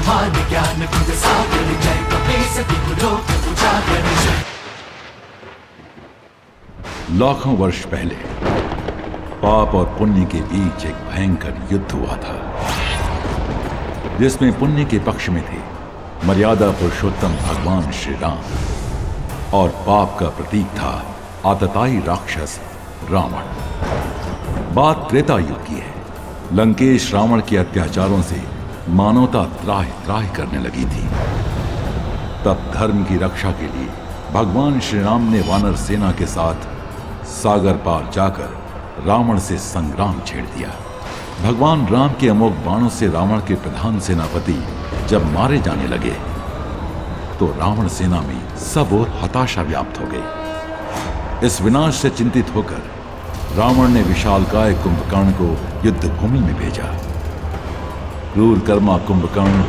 हनुमान ज्ञान गुण सागर जय कपीस तिहु लोक उजागर जय। लाखों वर्ष पहले पाप और पुण्य के बीच एक भयंकर युद्ध हुआ था, जिसमें पुण्य के पक्ष में थे मर्यादा पुरुषोत्तम भगवान श्री राम और पाप का प्रतीक था आतताई राक्षस रावण। बात त्रेता युग की है। लंकेश रावण के अत्याचारों से मानवता त्राहि त्राहि करने लगी थी। तब धर्म की रक्षा के लिए भगवान श्री राम ने वानर सेना के साथ सागर पार जाकर रावण से संग्राम छेड़ दिया। भगवान राम के अमोघ बाणों से रावण के प्रधान सेनापति जब मारे जाने लगे तो रावण सेना में सब ओर हताशा व्याप्त हो गई। इस विनाश से चिंतित होकर रावण ने विशालकाय कुंभकर्ण को युद्ध भूमि में भेजा। क्रूर कर्मा कुंभकर्ण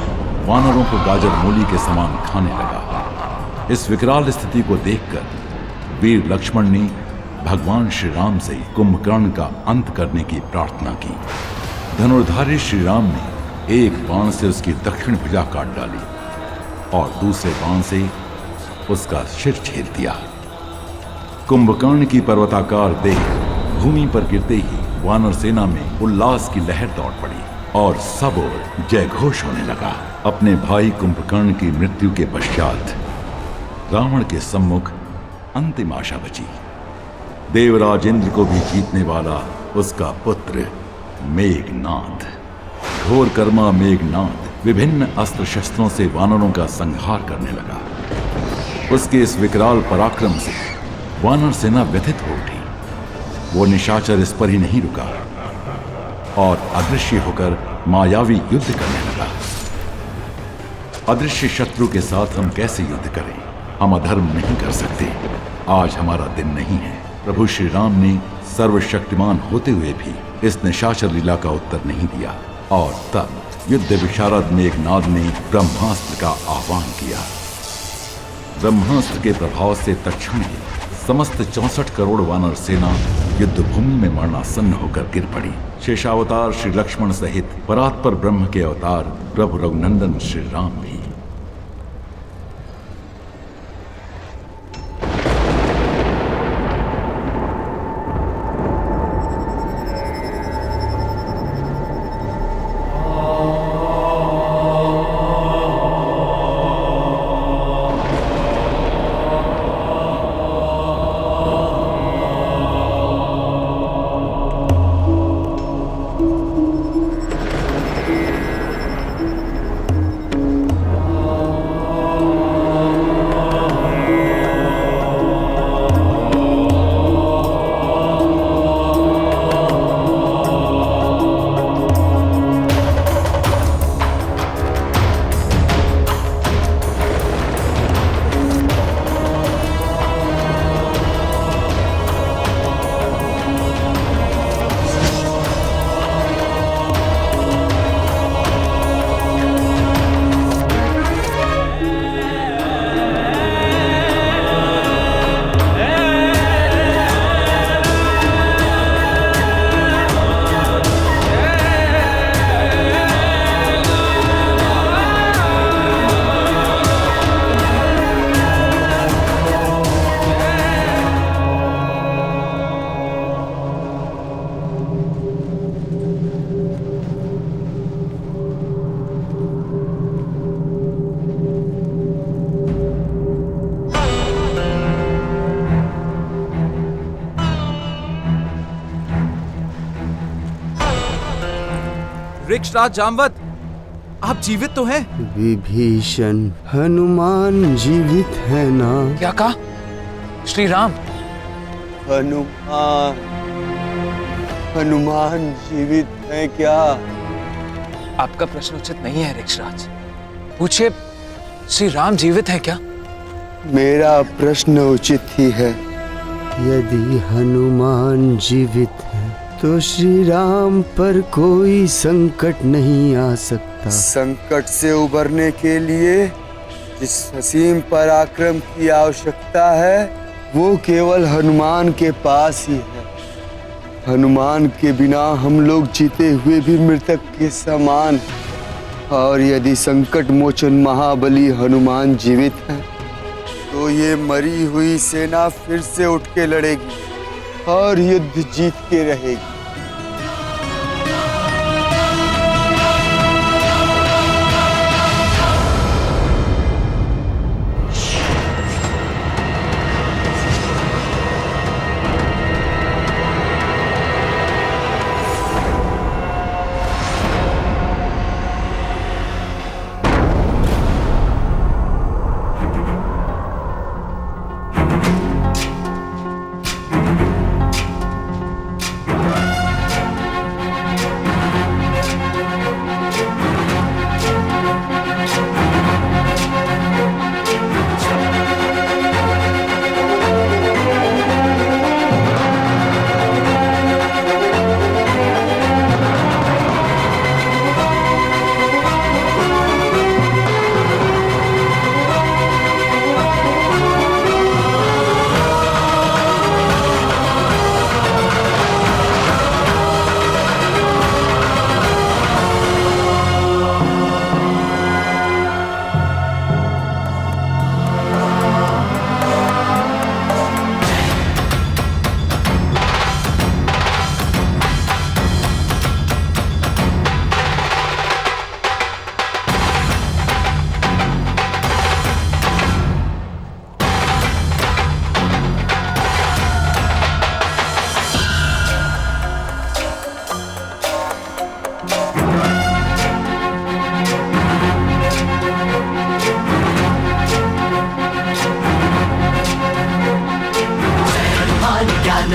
वानरों को गाजर मूली के समान खाने लगा। इस विकराल स्थिति को देखकर वीर लक्ष्मण ने भगवान श्री राम से कुंभकर्ण का अंत करने की प्रार्थना की। धनुर्धारी श्री राम ने एक बाण से उसकी दक्षिण भुजा काट डाली और दूसरे बाण से उसका सिर छेद दिया। कुंभकर्ण की पर्वताकार देह भूमि पर गिरते ही वानर सेना में उल्लास की लहर दौड़ पड़ी और सब ओर जय घोष होने लगा। अपने भाई कुंभकर्ण की मृत्यु के पश्चात रावण के सम्मुख अंतिम आशा बची। देवराज इंद्र को भी जीतने वाला उसका पुत्र मेघनाद। घोर कर्मा मेघनाद विभिन्न अस्त्र शस्त्रों से वानरों का संहार करने लगा। उसके इस विकराल पराक्रम से वानर सेना व्यथित हो उठी। वो निशाचर इस पर ही नहीं रुका और अदृश्य होकर मायावी युद्ध करने लगा। अदृश्य शत्रु के साथ हम कैसे युद्ध करें? हम अधर्म नहीं कर सकते। आज हमारा दिन नहीं है। प्रभु श्री राम ने सर्वशक्तिमान होते हुए भी इस निशाचर लीला का उत्तर नहीं दिया और तब युद्ध विशारद मेघनाद ने ब्रह्मास्त्र का आह्वान किया। ब्रह्मास्त्र के प्रभाव से तत्क्षण ही समस्त 64 करोड़ वानर सेना युद्ध भूमि में मरणासन्न होकर गिर पड़ी। शेषावतार श्री लक्ष्मण सहित परात्पर ब्रह्म के अवतार प्रभु रघुनंदन श्री राम भी। वृक्षराज जामवत, आप जीवित तो हैं? विभीषण, हनुमान जीवित है ना? क्या कहा? श्री राम? हनुमान जीवित है क्या? आपका प्रश्न उचित नहीं है वृक्षराज। पूछिए, श्री राम जीवित है क्या? मेरा प्रश्न उचित ही है। यदि हनुमान जीवित है तो श्री राम पर कोई संकट नहीं आ सकता। संकट से उबरने के लिए जिस असीम पराक्रम की आवश्यकता है वो केवल हनुमान के पास ही है। हनुमान के बिना हम लोग जीते हुए भी मृतक के समान। और यदि संकट मोचन महाबली हनुमान जीवित है तो ये मरी हुई सेना फिर से उठ के लड़ेगी और युद्ध जीत के रहेगी।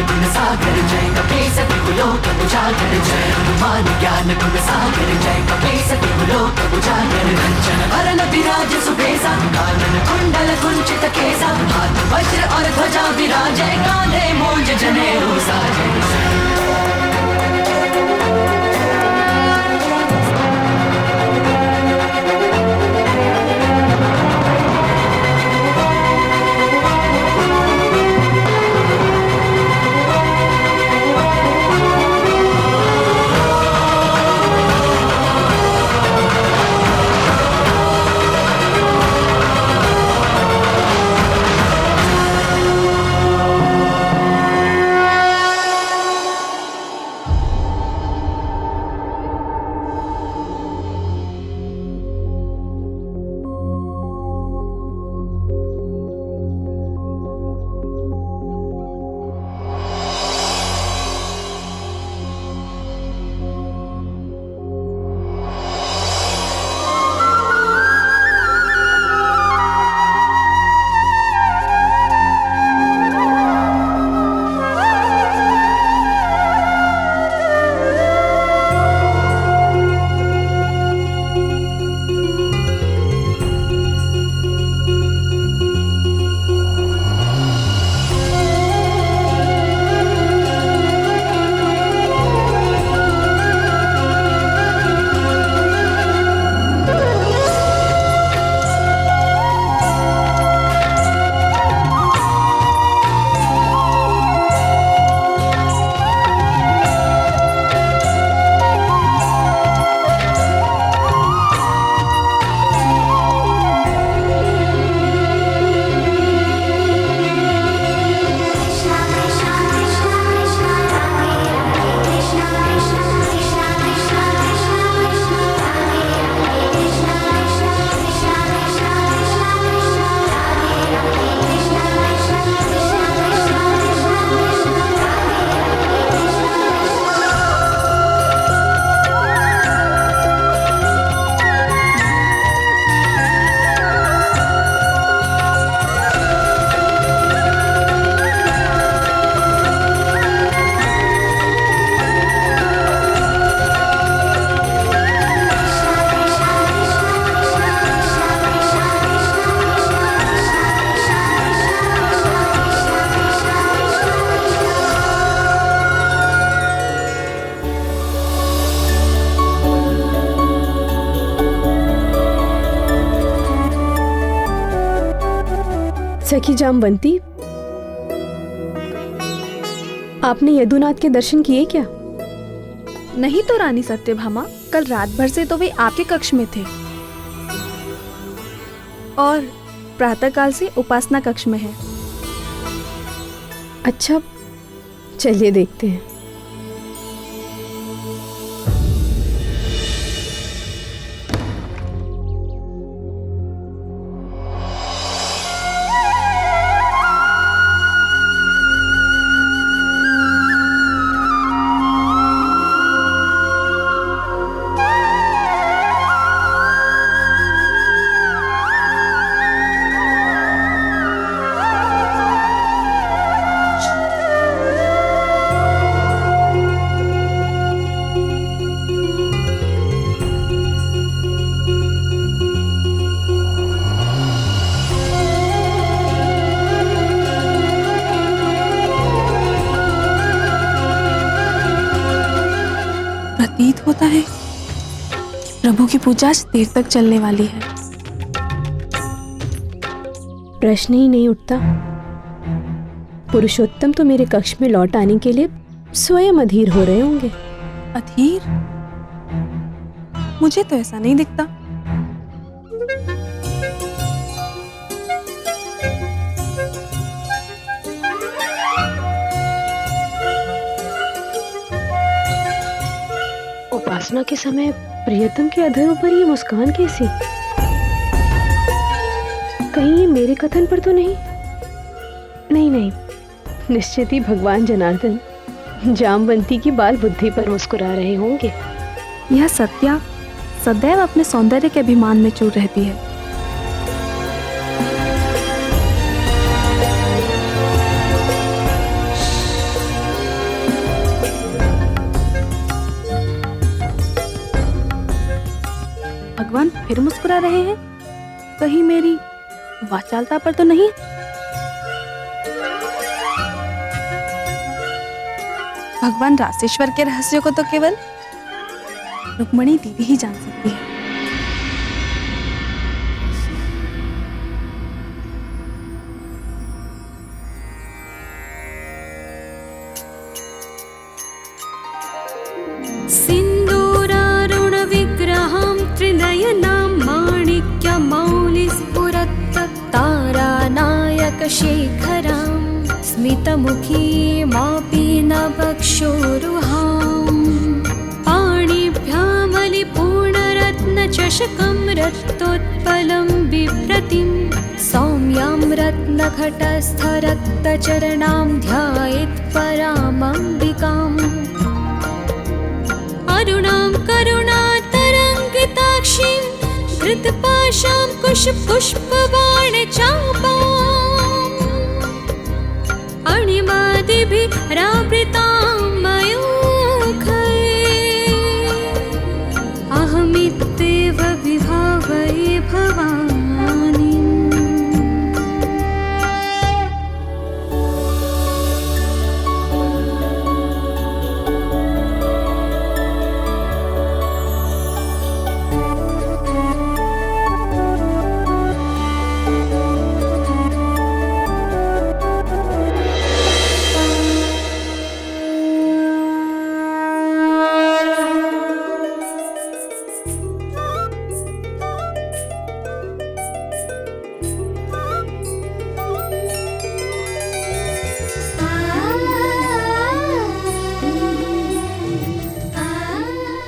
गुण सागर जय कपीस त्रिलोक उजागर जय हनुमान ज्ञान गुण सागर जय कपीस त्रिलोक उजागर कंचन वरण विराज सुबेसा कानन कुंडल कुंचित केसा हाथ वज्र और ध्वजा विराजय कांधे मूंज जनेऊ साजय। सखी जामवंती, आपने यदुनाथ के दर्शन किए क्या? नहीं तो रानी सत्यभामा, कल रात भर से तो वे आपके कक्ष में थे और प्रातःकाल से उपासना कक्ष में है। अच्छा, चलिए देखते हैं। प्रतीत होता है प्रभु की पूजा आज देर तक चलने वाली है। प्रश्न ही नहीं उठता। पुरुषोत्तम तो मेरे कक्ष में लौट आने के लिए स्वयं अधीर हो रहे होंगे। अधीर? मुझे तो ऐसा नहीं दिखता। उपासना के समय प्रियतम के अधरों पर ये मुस्कान कैसी? कहीं ये मेरे कथन पर तो नहीं? नहीं नहीं, निश्चित ही भगवान जनार्दन जामवंती की बाल बुद्धि पर मुस्कुरा रहे होंगे। यह सत्या सदैव अपने सौंदर्य के अभिमान में चूर रहती है। भगवान फिर मुस्कुरा रहे हैं? कहीं मेरी वाचालता पर तो नहीं? भगवान रासेश्वर के रहस्य को तो केवल रुक्मणी दीदी ही जान सकती है। सिन्दूरारुणविग्रहं त्रिनयनां माणिक्यमौलिस्फुरत्तारानायकशेखरां स्मितमुखीमापि नवक्षोरुहां पाणिभ्यामलिपूर्णरत्नचषकं रक्तोत्पलं बिभ्रतिं सौम्यां रत्नघटस्थरक्तचरणां ध्यायेत् परामम्बिकाम् अरुणां करुणातरङ्गिताक्षीं धृतपाशां कुशपुष्पबाणचापाम् अणिमादिभिरावृतां मयूखैः अहमित्येव विभावये भवानीम्।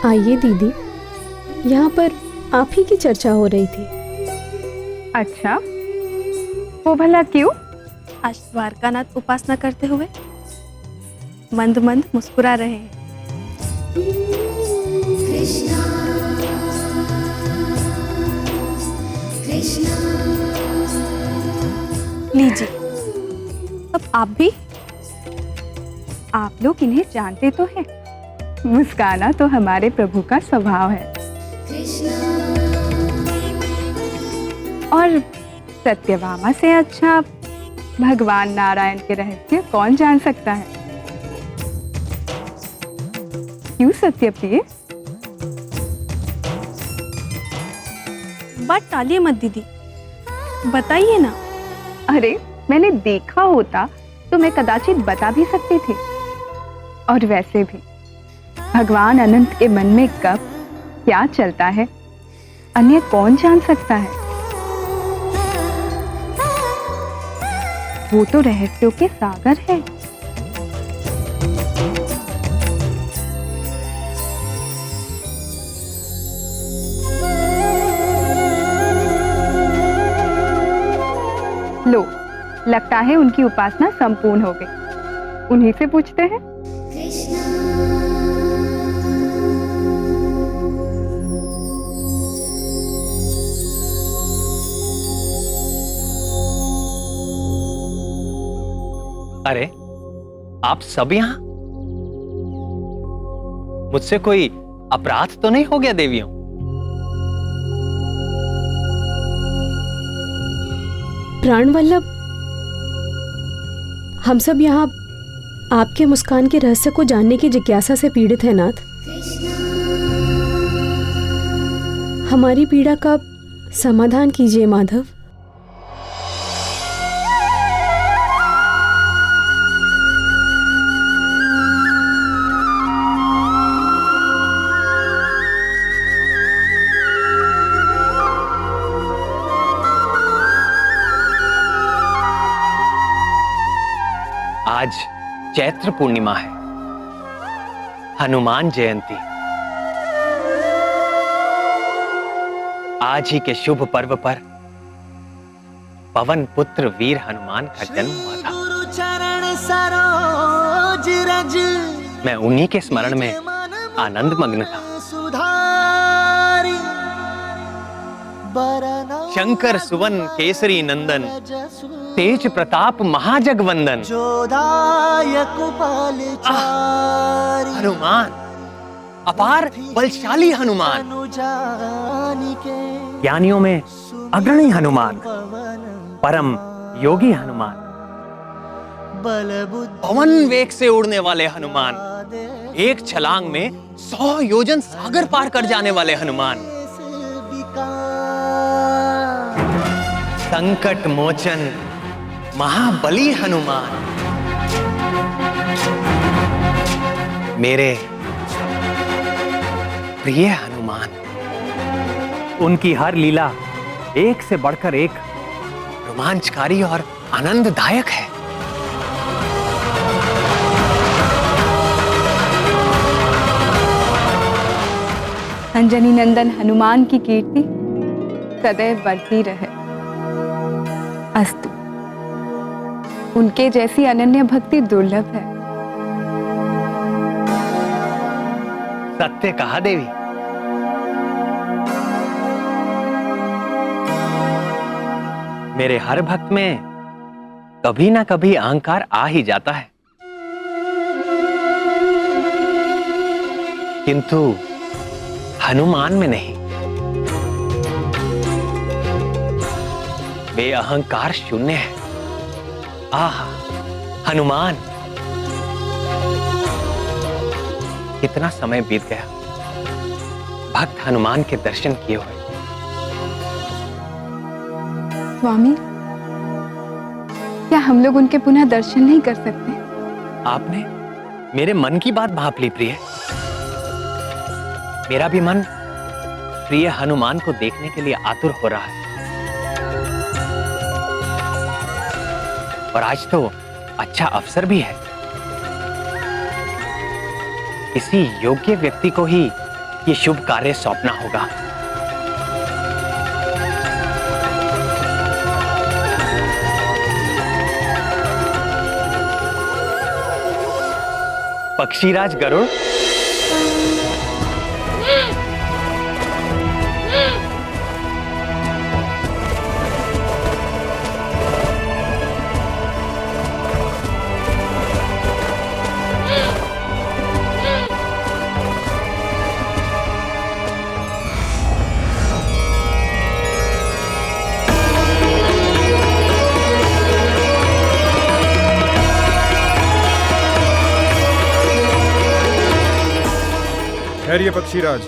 आइए दीदी, यहाँ पर आप ही की चर्चा हो रही थी। अच्छा, वो भला क्यों? आज द्वारकानाथ उपासना करते हुए मंद मंद मुस्कुरा रहे हैं। लीजिए, अब आप भी। आप लोग इन्हें जानते तो हैं। मुस्काना तो हमारे प्रभु का स्वभाव है। और सत्यभामा से अच्छा भगवान नारायण के रहस्य कौन जान सकता है? क्यों सत्यप्रिय? बात टालिए मत दीदी, बताइए ना। अरे, मैंने देखा होता तो मैं कदाचित बता भी सकती थी। और वैसे भी भगवान अनंत के मन में कब क्या चलता है अन्य कौन जान सकता है। वो तो रहस्यों के सागर है। लो, लगता है उनकी उपासना संपूर्ण हो गई। उन्हीं से पूछते हैं। अरे, आप सब यहाँ? मुझसे कोई अपराध तो नहीं हो गया देवियों? प्राणवल्लभ, हम सब यहाँ आपके मुस्कान के रहस्य को जानने की जिज्ञासा से पीड़ित हैं नाथ। हमारी पीड़ा का समाधान कीजिए माधव। आज चैत्र पूर्णिमा है, हनुमान जयंती। आज ही के शुभ पर्व पर पवन पुत्र वीर हनुमान का जन्म हुआ था। मैं उन्हीं के स्मरण में आनंद मग्न था। शंकर सुवन केसरी नंदन, तेज प्रताप महाजगवंदन। हनुमान, अपार बलशाली हनुमान, ज्ञानियों में अग्रणी हनुमान, परम योगी हनुमान, पवन वेग से उड़ने वाले हनुमान, एक छलांग में 100 योजन सागर पार कर जाने वाले हनुमान, संकट मोचन महाबली हनुमान, मेरे प्रिय हनुमान। उनकी हर लीला एक से बढ़कर एक रोमांचकारी और आनंददायक है। अंजनी नंदन हनुमान की कीर्ति सदैव बढ़ती रहे। अस्तु। उनके जैसी अनन्य भक्ति दुर्लभ है। सत्य कहा देवी। मेरे हर भक्त में कभी ना कभी अहंकार आ ही जाता है, किंतु हनुमान में नहीं। वे अहंकार शून्य है। आह, हनुमान, कितना समय बीत गया भक्त हनुमान के दर्शन किए हुए। स्वामी, क्या हम लोग उनके पुनः दर्शन नहीं कर सकते? आपने मेरे मन की बात भाप ली प्रिय। मेरा भी मन प्रिय हनुमान को देखने के लिए आतुर हो रहा है। और आज तो अच्छा अवसर भी है। किसी योग्य व्यक्ति को ही ये शुभ कार्य सौंपना होगा। पक्षीराज गरुड़, ठहरिए पक्षीराज।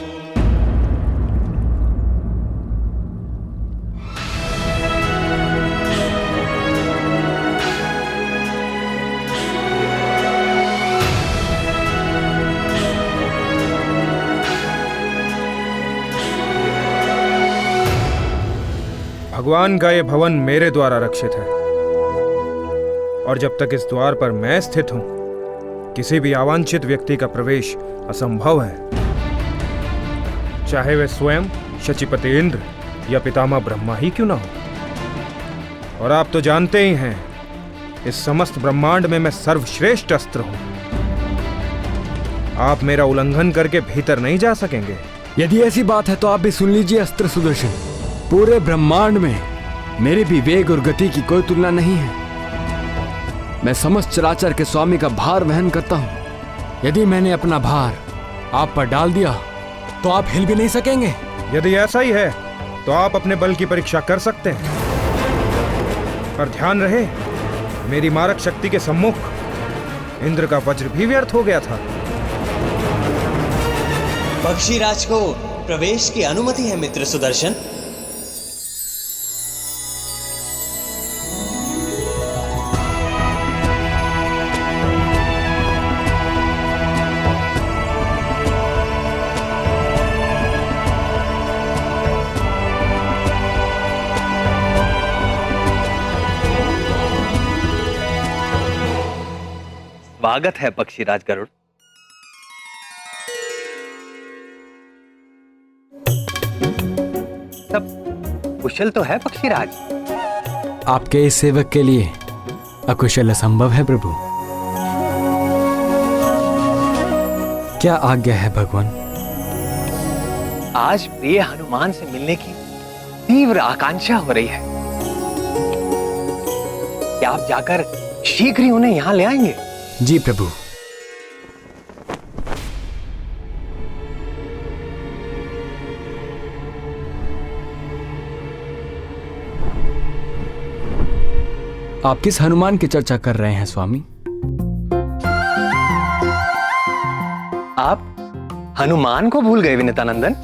भगवान का ये भवन मेरे द्वारा रक्षित है और जब तक इस द्वार पर मैं स्थित हूं, किसी भी अवांछित व्यक्ति का प्रवेश असंभव है, चाहे वे स्वयं शचीपति इंद्र या पितामह ब्रह्मा ही क्यों ना हो। और आप तो जानते ही हैं, इस समस्त ब्रह्मांड में मैं सर्वश्रेष्ठ अस्त्र हूं। आप मेरा उल्लंघन करके भीतर नहीं जा सकेंगे। यदि ऐसी बात है तो आप भी सुन लीजिए अस्त्र सुदर्शन। पूरे ब्रह्मांड में मेरे भी वेग और गति की कोई तुलना नहीं है। मैं समस्त चराचर के स्वामी का भार वहन करता हूं। यदि मैंने अपना भार आप पर डाल दिया तो आप हिल भी नहीं सकेंगे। यदि ऐसा ही है तो आप अपने बल की परीक्षा कर सकते हैं, पर ध्यान रहे, मेरी मारक शक्ति के सम्मुख इंद्र का वज्र भी व्यर्थ हो गया था। पक्षीराज को प्रवेश की अनुमति है मित्र सुदर्शन। स्वागत है पक्षीराज गरुड़। सब कुशल तो है पक्षीराज? आपके इस सेवक के लिए अकुशल असंभव है प्रभु। क्या आज्ञा है भगवान? आज प्रिय हनुमान से मिलने की तीव्र आकांक्षा हो रही है। क्या आप जाकर शीघ्र ही उन्हें यहां ले आएंगे? जी प्रभु। आप किस हनुमान की चर्चा कर रहे हैं स्वामी? आप हनुमान को भूल गए विनीतानंदन?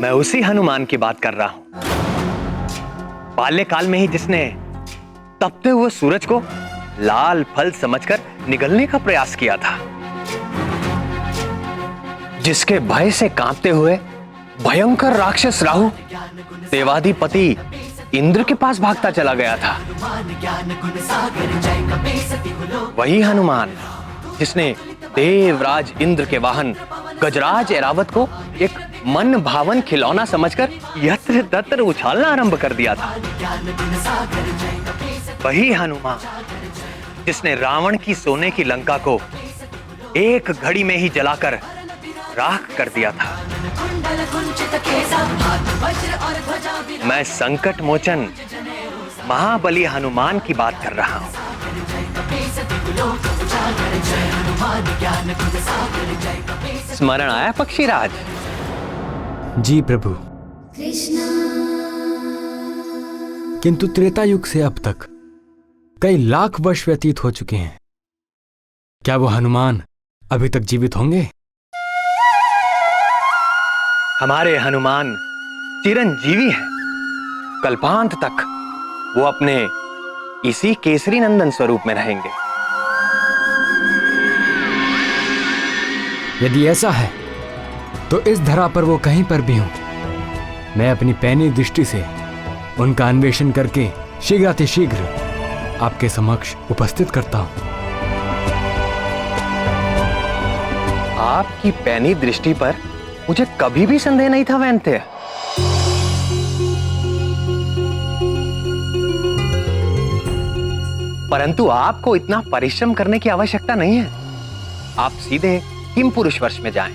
मैं उसी हनुमान की बात कर रहा हूं, बाल्यकाल में ही जिसने तपते हुए सूरज को लाल फल समझकर निगलने का प्रयास किया था, जिसके भय से कांपते हुए भयंकर राक्षस राहु देवाधिपति इंद्र के पास भागता चला गया था। वही हनुमान जिसने देवराज इंद्र के वाहन गजराज ऐरावत को एक मन भावन खिलौना समझकर यत्र तत्र उछालना आरंभ कर दिया था। वही हनुमान जिसने रावण की सोने की लंका को एक घड़ी में ही जलाकर राख कर दिया था। मैं संकट मोचन महाबली हनुमान की बात कर रहा हूं। स्मरण आया पक्षीराज? जी प्रभु। किंतु त्रेता युग से अब तक कई लाख वर्ष व्यतीत हो चुके हैं। क्या वो हनुमान अभी तक जीवित होंगे? हमारे हनुमान चिरंजीवी हैं। कल्पांत तक वो अपने इसी केसरी नंदन स्वरूप में रहेंगे। यदि ऐसा है तो इस धरा पर वो कहीं पर भी हों, मैं अपनी पैनी दृष्टि से उनका अन्वेषण करके शीघ्रातिशीघ्र आपके समक्ष उपस्थित करता हूं। आपकी पैनी दृष्टि पर मुझे कभी भी संदेह नहीं था वैन्य। परंतु आपको इतना परिश्रम करने की आवश्यकता नहीं है। आप सीधे हिमपुरुष वर्ष में जाएं।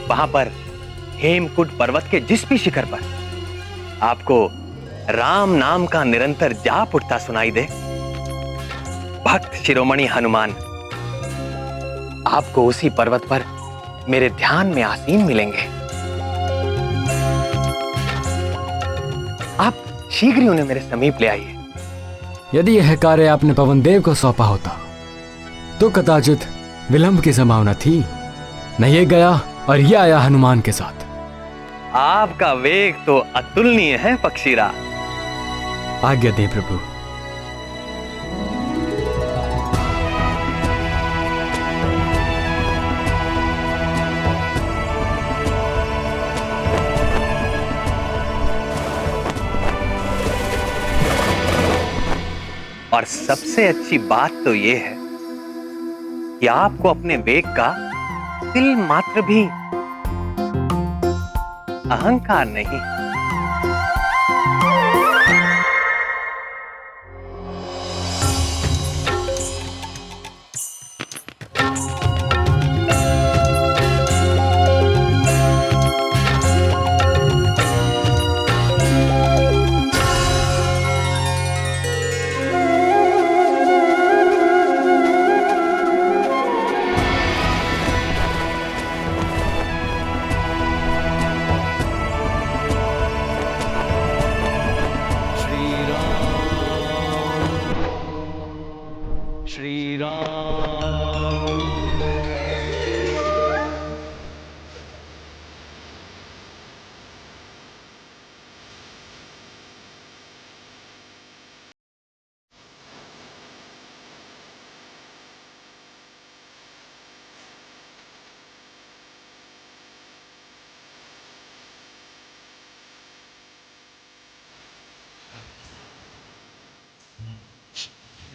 वहां पर हेमकुट पर्वत के जिस भी शिखर पर आपको राम नाम का निरंतर जाप उठता सुनाई दे, भक्त शिरोमणि हनुमान आपको उसी पर्वत पर मेरे ध्यान में आसीन मिलेंगे। आप शीघ्र ही उन्हें मेरे समीप ले आइए। यदि यह कार्य आपने पवन देव को सौंपा होता तो कदाचित विलंब की संभावना थी। न ये गया और ये आया हनुमान के साथ। आपका वेग तो अतुलनीय है पक्षीरा। आज्ञा दे प्रभु। और सबसे अच्छी बात तो ये है कि आपको अपने वेग का तिल मात्र भी अहंकार नहीं।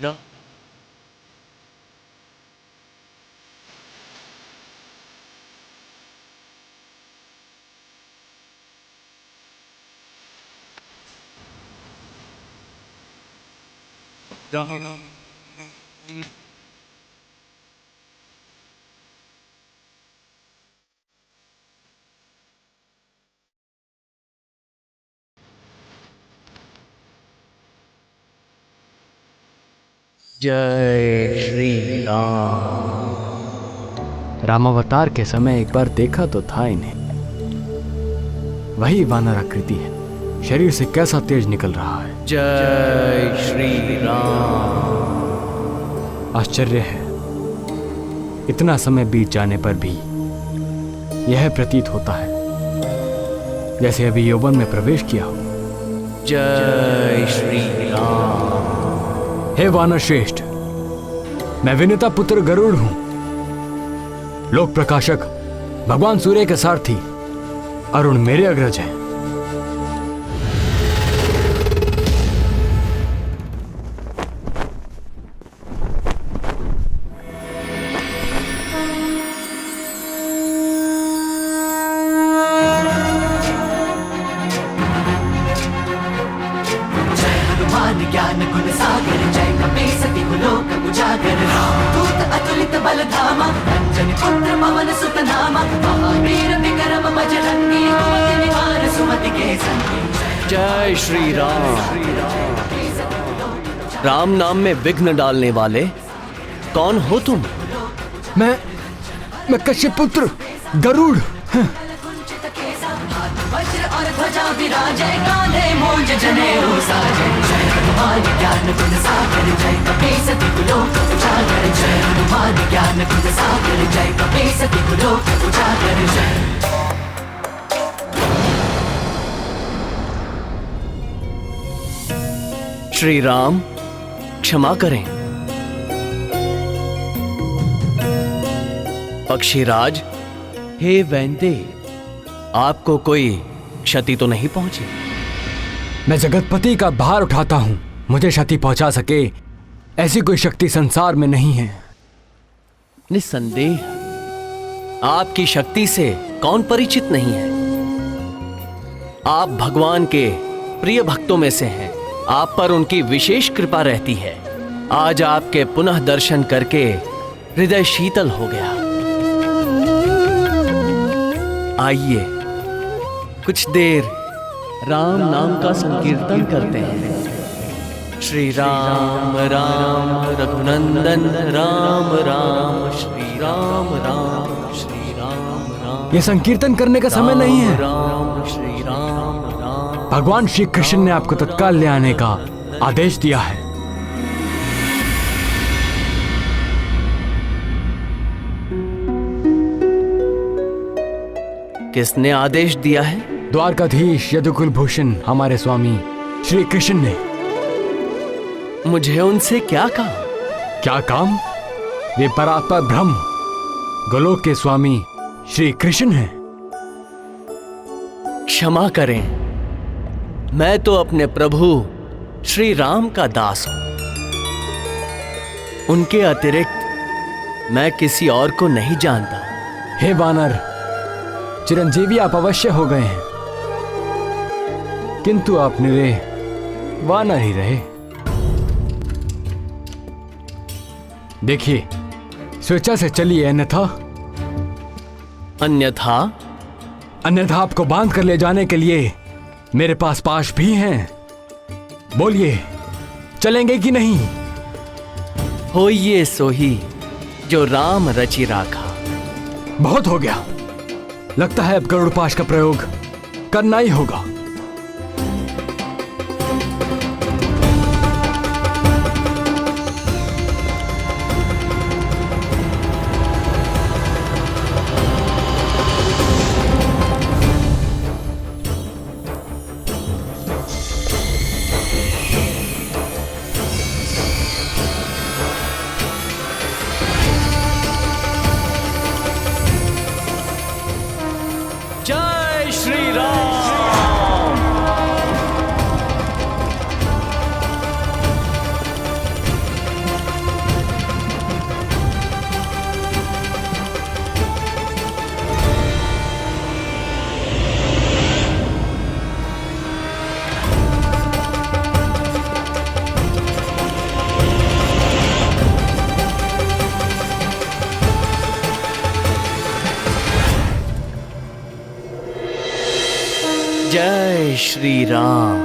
No. जय श्री राम। रामावतार के समय एक बार देखा तो था इन्हें। वही वानर आकृति है, शरीर से कैसा तेज निकल रहा है। जय श्री राम। आश्चर्य है, इतना समय बीत जाने पर भी यह प्रतीत होता है जैसे अभी यौवन में प्रवेश किया हो। जय श्री राम। हे वानर श्रेष्ठ, मैं विनिता पुत्र गरुड़ हूं, लोक प्रकाशक भगवान सूर्य के सारथी अरुण मेरे अग्रज हैं। ज्ञान गुण सागर जय कपीसति कुलोक उजागर दूत अतुलित बल धामा अंजनी पुत्र पवन सुत नामा महावीर विक्रम बजरंगी कुमति निवार सुमति के संगी। जय श्री राम। राम नाम में विघ्न डालने वाले कौन हो तुम? मैं कश्यप पुत्र गरुड़। वज्र और ध्वजा विराजे कांधे मूंज जनेऊ साजे। जय हनुमान ज्ञान गुण सागर जय कपीसति कुलोक उजागर जय हनुमान ज्ञान गुण सागर जय कपीसति कुलोक उजागर जय। श्री राम क्षमा करें। पक्षीराज, हे वैंदे, आपको कोई क्षति तो नहीं पहुंची? मैं जगतपति का भार उठाता हूं, मुझे क्षति पहुंचा सके ऐसी कोई शक्ति संसार में नहीं है। निस्संदेह आपकी शक्ति से कौन परिचित नहीं है। आप भगवान के प्रिय भक्तों में से हैं, आप पर उनकी विशेष कृपा रहती है। आज आपके पुनः दर्शन करके हृदय शीतल हो गया। आइए कुछ देर राम नाम का संकीर्तन करते हैं। श्री राम राम रघुनंदन राम राम श्री राम राम श्री राम राम। ये संकीर्तन करने का समय नहीं है। राम श्री राम राम। भगवान श्री कृष्ण ने आपको तत्काल ले आने का आदेश दिया है। किसने आदेश दिया है? द्वारकाधीश यदुकुल भूषण हमारे स्वामी श्री कृष्ण ने। मुझे उनसे क्या काम? क्या काम? वे परात्पर ब्रह्म गोलोक के स्वामी श्री कृष्ण हैं। क्षमा करें, मैं तो अपने प्रभु श्री राम का दास हूं। उनके अतिरिक्त मैं किसी और को नहीं जानता। हे वानर, चिरंजीवी आप अवश्य हो गए हैं, किंतु आप निरे वानर ही रहे। देखिए, स्वेच्छा से चलिए, अन्यथा आपको बांध कर ले जाने के लिए मेरे पास पाश भी हैं। बोलिए, चलेंगे कि नहीं? होइए सोही जो राम रचि राखा। बहुत हो गया, लगता है अब गरुड़ पाश का प्रयोग करना ही होगा। जय श्री राम। जय श्री राम।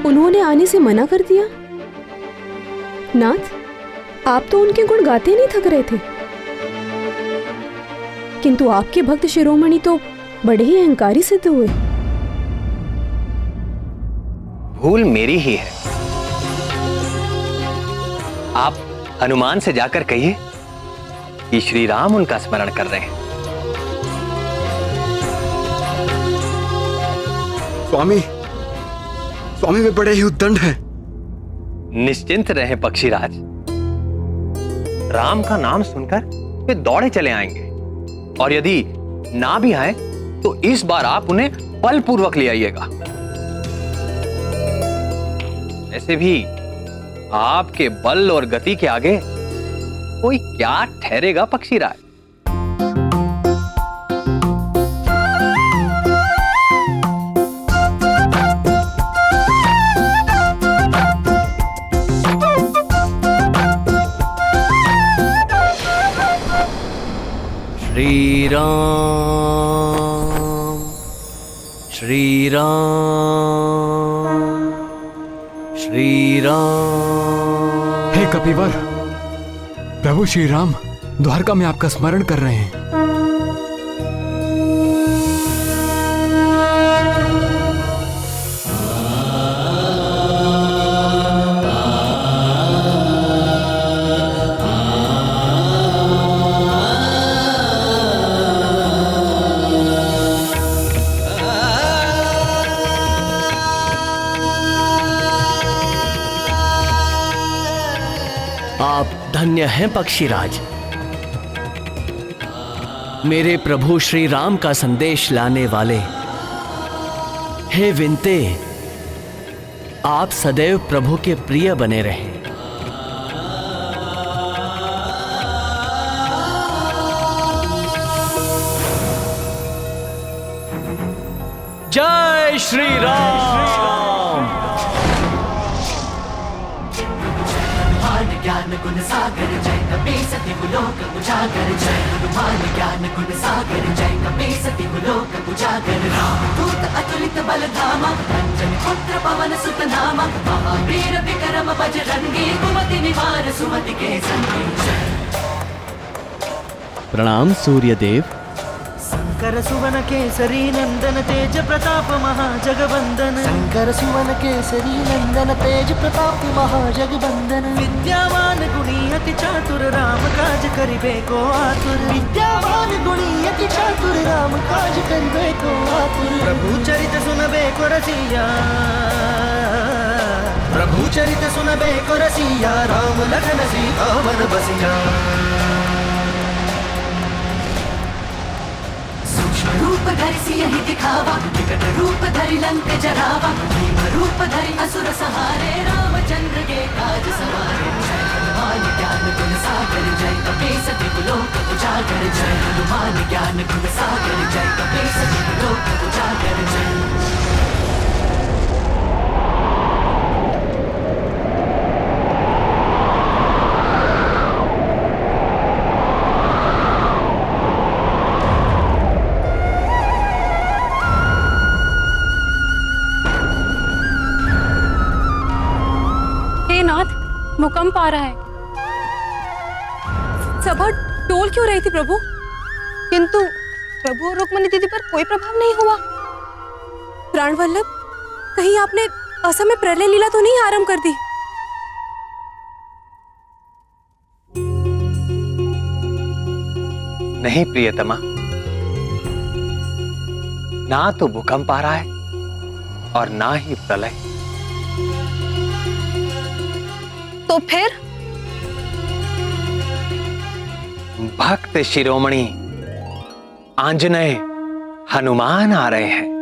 उन्होंने आने से मना कर दिया? नाथ, आप तो उनके गुण गाते नहीं थक रहे थे, किंतु आपके भक्त शिरोमणि तो बड़े ही अहंकारी सिद्ध हुए। भूल मेरी ही है। आप हनुमान से जाकर कहिए कि श्री राम उनका स्मरण कर रहे हैं। स्वामी वे बड़े ही उद्दंड हैं। निश्चिंत रहें पक्षीराज, राम का नाम सुनकर वे दौड़े चले आएंगे, और यदि ना भी आए तो इस बार आप उन्हें बलपूर्वक ले आइएगा। ऐसे भी आपके बल और गति के आगे कोई क्या ठहरेगा पक्षीराज। श्री राम, श्री राम, श्री राम। हे कपिवर, प्रभु श्री राम द्वारका में आपका स्मरण कर रहे हैं। आप धन्य हैं पक्षीराज। मेरे प्रभु श्री राम का संदेश लाने वाले। हे विनते, आप सदैव प्रभु के प्रिय बने रहें। जय श्री राम। ज्ञान गुण सागर जय कपीस तिहु लोक उजागर, जय हनुमान ज्ञान गुण सागर जय कपीस तिहु लोक उजागर। रामदूत अतुलित बल धामा, अंजनी पुत्र पवन सुत नामा, महावीर विक्रम बजरंगी, कुमति निवार सुमति के संगी। प्रणाम सूर्यदेव। शंकर सुवन केसरी नंदन तेज प्रताप महाजगवंदन, शंकर सुवन केसरी नंदन तेज प्रताप महाजगवंदन। विद्यावान गुणी अति चातुर राम काज करिबे को आतुर विद्यावान गुणी अति चातुर राम काज करिबे को आतुर प्रभु चरित सुनबे को रसिया प्रभु चरित सुनबे को रसिया राम लखन सीता मन बसिया रूप धरि सियहि दिखावा विकट रूप धरि लंक जरावा भीम रूप धरि असुर सहारे रामचंद्र के काज सवारे जय हनुमान ज्ञान गुण सागर जय कपीस तिहु लोक उजागर जय हनुमान ज्ञान गुण सागर जय कपीस तिहु लोक उजागर जय भूकंप आ रहा है। सभा डोल क्यों रही थी प्रभु? किंतु प्रभु और रुक्मिणी दीदी पर कोई प्रभाव नहीं हुआ। प्राण वल्लभ, कहीं आपने असमय प्रलय लीला तो नहीं आरंभ कर दी? नहीं प्रियतमा, ना तो भूकंप आ रहा है और ना ही प्रलय। तो फिर भक्त शिरोमणि आंजनेय हनुमान आ रहे हैं।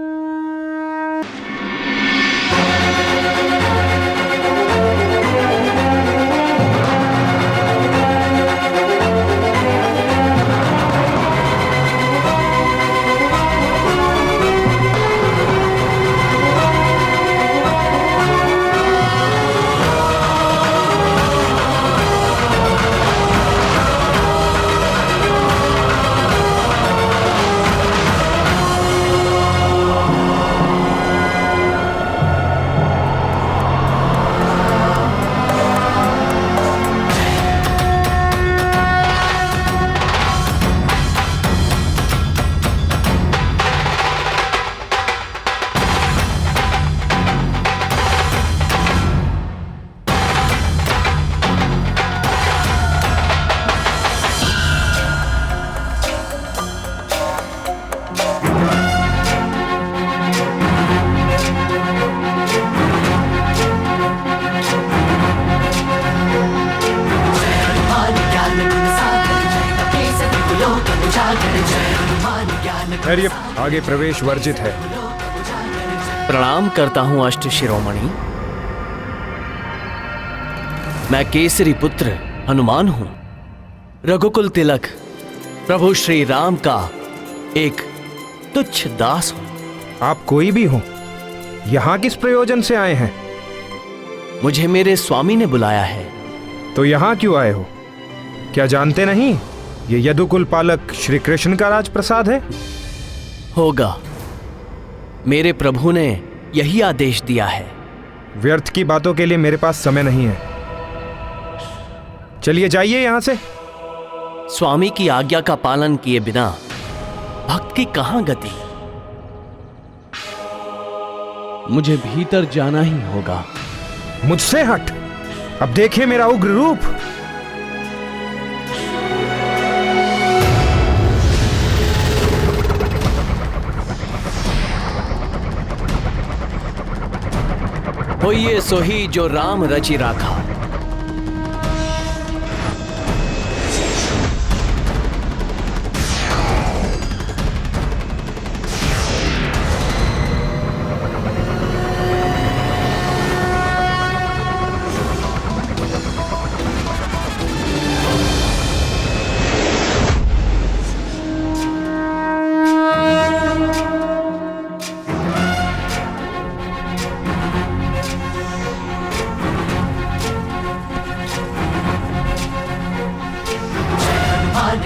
आगे प्रवेश वर्जित है। प्रणाम करता हूं अष्ट शिरोमणि। मैं केसरी पुत्र हनुमान हूं, रघुकुल तिलक प्रभु श्री राम का एक तुच्छ दास हूं। आप कोई भी हो, यहां किस प्रयोजन से आए हैं? मुझे मेरे स्वामी ने बुलाया है। तो यहां क्यों आए हो? क्या जानते नहीं ये यदुकुल पालक श्री कृष्ण का राजप्रसाद है? होगा, मेरे प्रभु ने यही आदेश दिया है। व्यर्थ की बातों के लिए मेरे पास समय नहीं है। चलिए जाइए यहां से। स्वामी की आज्ञा का पालन किए बिना भक्त की कहां गति? मुझे भीतर जाना ही होगा। मुझसे हट। अब देखिए मेरा उग्र रूप। होइए सोही जो राम रचि राखा।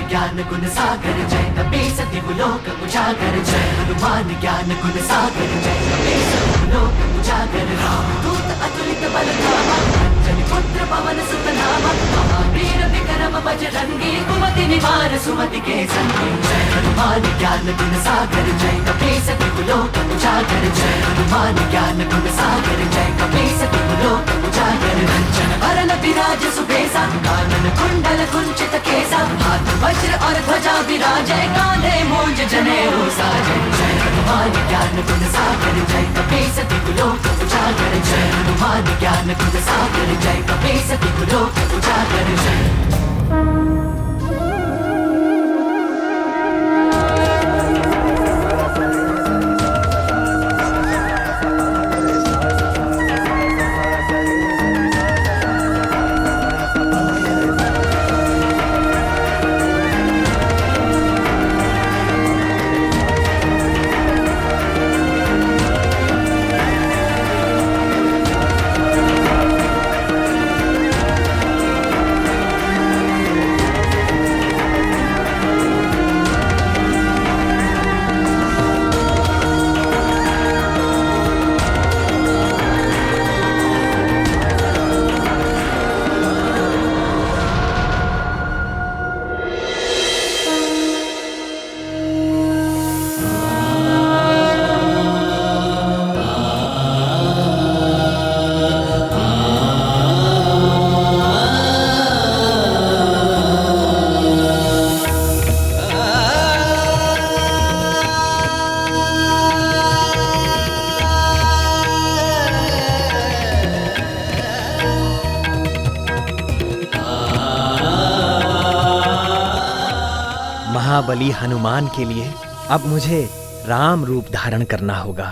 ज्ञान गुण सागर जय कपीस तिहु लोक उजागर जय हनुमान ज्ञान गुण सागर जय कपीस तिहु लोक उजागर राम दूत अतुलित बल धामा अंजनी पुत्र पवन सुत नामा महावीर विक्रम बजरंगी कुमति निवार सुमति के संगे जय हनुमान ज्ञान गुण सागर जय कपीस तिहु लोक उजागर जय हनुमान ज्ञान गुण सागर जय कपीस तिहु लोक उजागर कंचन बरन विराज सुबेसा कानन कुंडल कुंचित केसा हाथ वज्र और ध्वजा विराजय कांधे मूंज जनेऊ साजय जय हनुमान ज्ञान गुण सागर जय कपीस तिहु लोक उजागर जय हनुमान ज्ञान गुण सागर जय कपीस तिहु लोक उजागर जय। महाबली हनुमान के लिए अब मुझे राम रूप धारण करना होगा।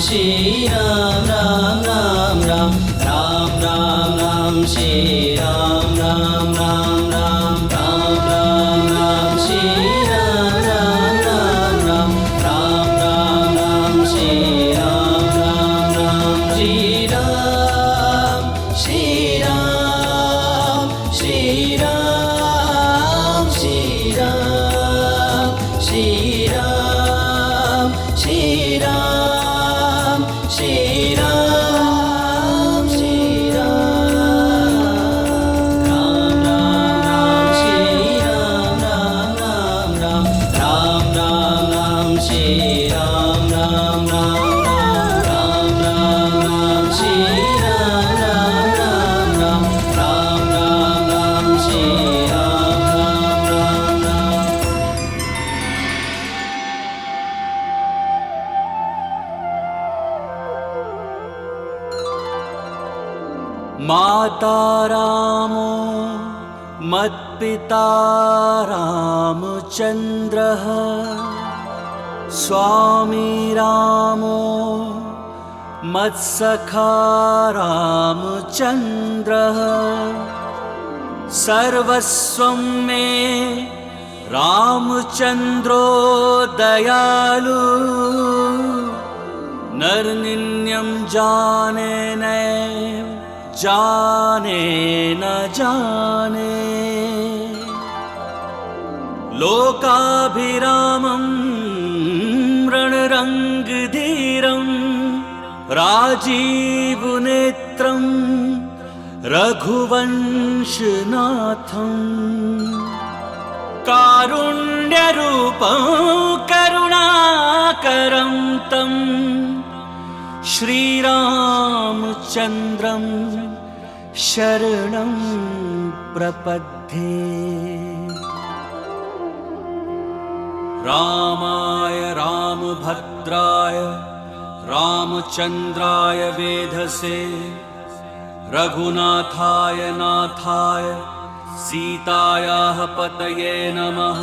श्री राम राम राम राम राम राम राम श्री राम राम राम राम राम राम राम श्री राम राम राम राम राम राम राम श्री राम राम राम श्री राम श्री राम श्री राम श्री राम श्री राम श्री राम श्री राम श्री राम राम राम राम श्री राम राम राम राम राम राम राम श्री राम राम राम राम राम राम श्री राम राम राम राम राम राम श्री राम राम राम। माता रामो मत्पिता रामचन्द्रः स्वामी रामो मत्सखा रामचन्द्रः सर्वस्वं मे रामचन्द्रो दयालु नरनिन्यं जाने नैव जाने न जाने लोकाभिरामं रणरङ्गधीरं राजीवनेत्रं रघुवंशनाथं कारुण्यरूपं करुणाकरं तं श्रीरामचन्द्रं शरणं प्रपद्ये। रामाय रामभद्राय रामचन्द्राय वेधसे रघुनाथाय नाथाय सीतायाः पतये नमः।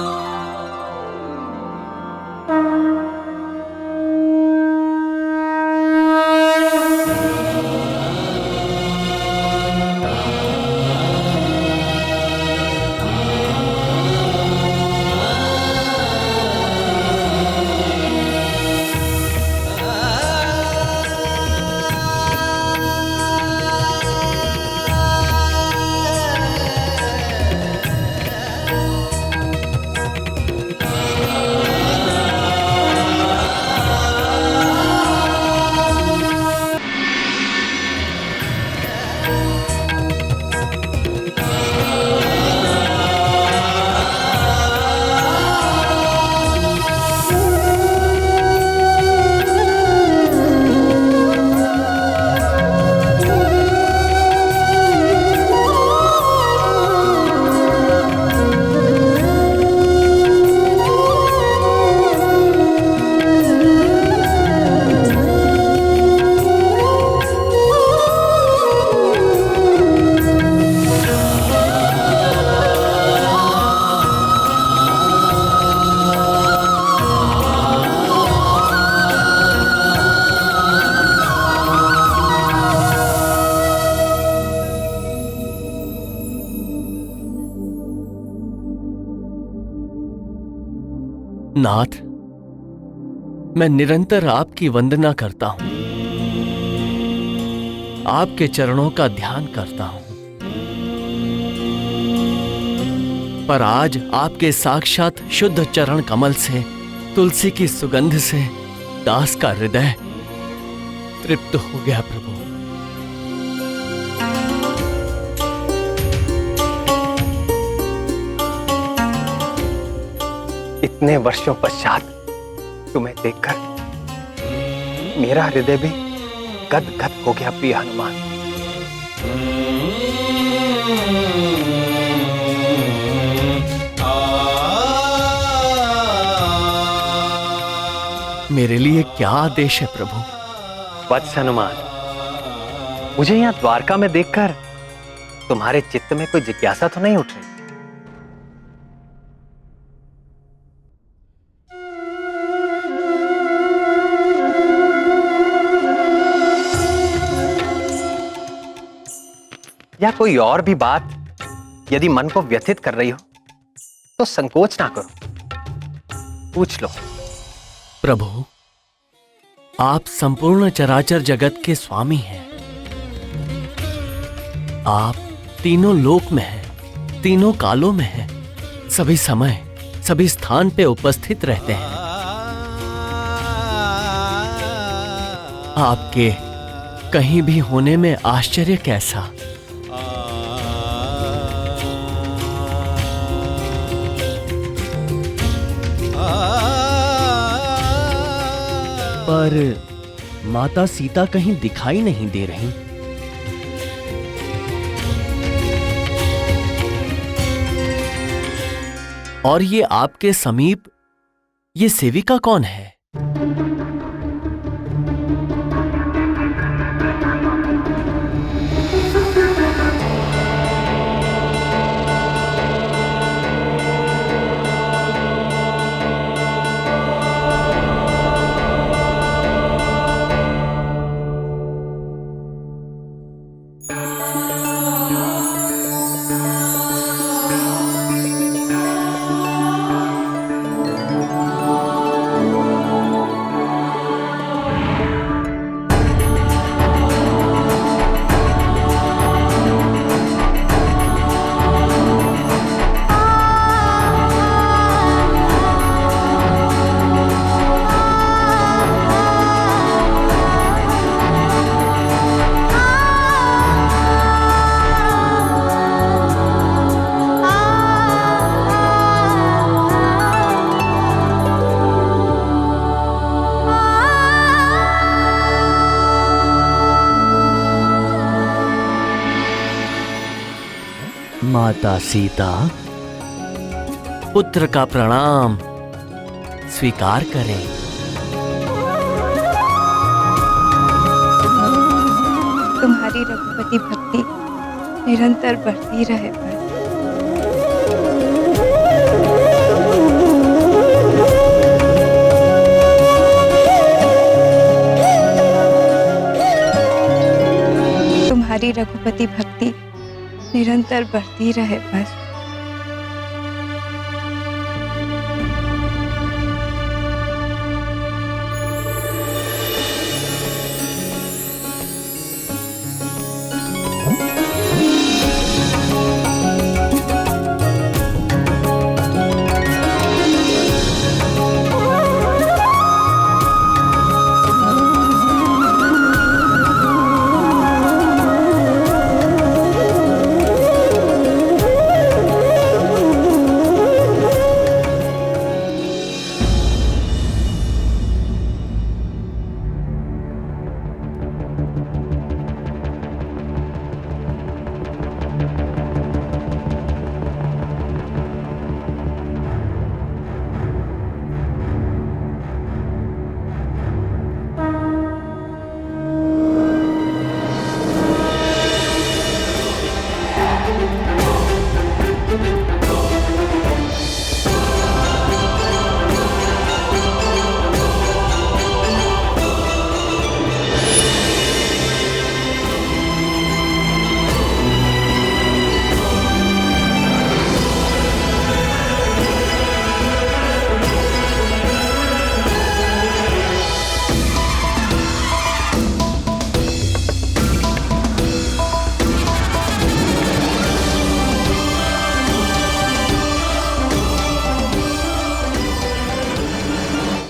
नाथ, मैं निरंतर आपकी वंदना करता हूं, आपके चरणों का ध्यान करता हूं, पर आज आपके साक्षात शुद्ध चरण कमल से, तुलसी की सुगंध से दास का हृदय तृप्त हो गया प्रभु। इतने वर्षों पश्चात तुम्हें देखकर मेरा हृदय भी गद गद हो गया प्रिय हनुमान। मेरे लिए क्या आदेश है प्रभु? वत्स हनुमान, मुझे यहां द्वारका में देखकर तुम्हारे चित्त में कोई जिज्ञासा तो नहीं उठ रही? या कोई और भी बात यदि मन को व्यथित कर रही हो तो संकोच ना करो, पूछ लो। प्रभु, आप संपूर्ण चराचर जगत के स्वामी हैं। आप तीनों लोक में हैं, तीनों कालों में हैं, सभी समय सभी स्थान पे उपस्थित रहते हैं। आपके कहीं भी होने में आश्चर्य कैसा? पर माता सीता कहीं दिखाई नहीं दे रही। और ये आपके समीप ये सेविका कौन है? माता सीता, पुत्र का प्रणाम स्वीकार करें। तुम्हारी रघुपति भक्ति निरंतर बढ़ती रहे बस। तुम्हारी रघुपति भक्ति निरंतर बढ़ती रहे बस।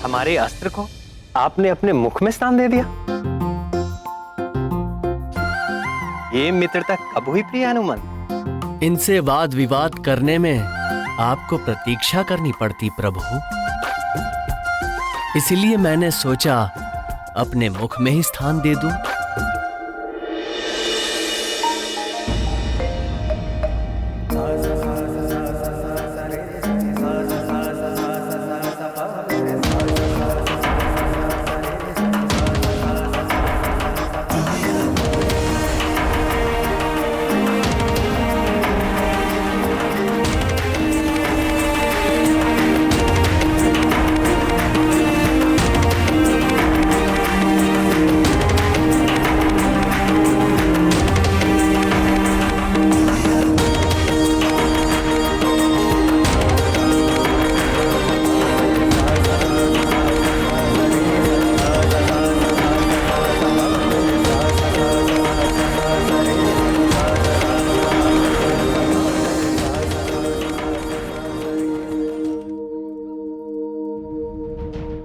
हमारे अस्त्र को आपने अपने मुख में स्थान दे दिया। ये मित्रता कब हुई प्रिय हनुमान? इनसे वाद विवाद करने में आपको प्रतीक्षा करनी पड़ती प्रभु, इसलिए मैंने सोचा अपने मुख में ही स्थान दे दूं।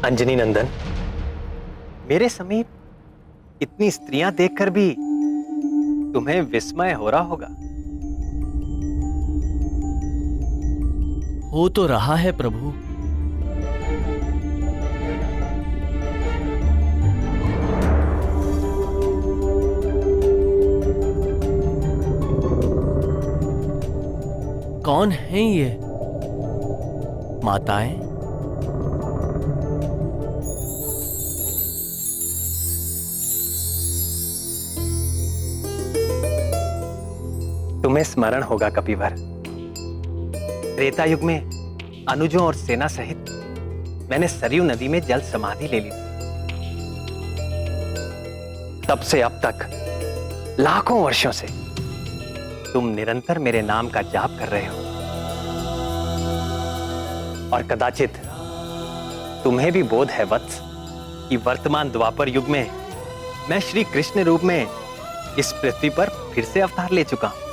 अंजनी नंदन, मेरे समीप इतनी स्त्रियां देखकर भी तुम्हें विस्मय हो रहा होगा। हो तो रहा है प्रभु। कौन हैं ये माताएं? तुम्हें स्मरण होगा कपिवर, त्रेता युग में अनुजों और सेना सहित मैंने सरयू नदी में जल समाधि ले ली। तब से अब तक लाखों वर्षों से तुम निरंतर मेरे नाम का जाप कर रहे हो, और कदाचित तुम्हें भी बोध है वत्स कि वर्तमान द्वापर युग में मैं श्री कृष्ण रूप में इस पृथ्वी पर फिर से अवतार ले चुका हूं।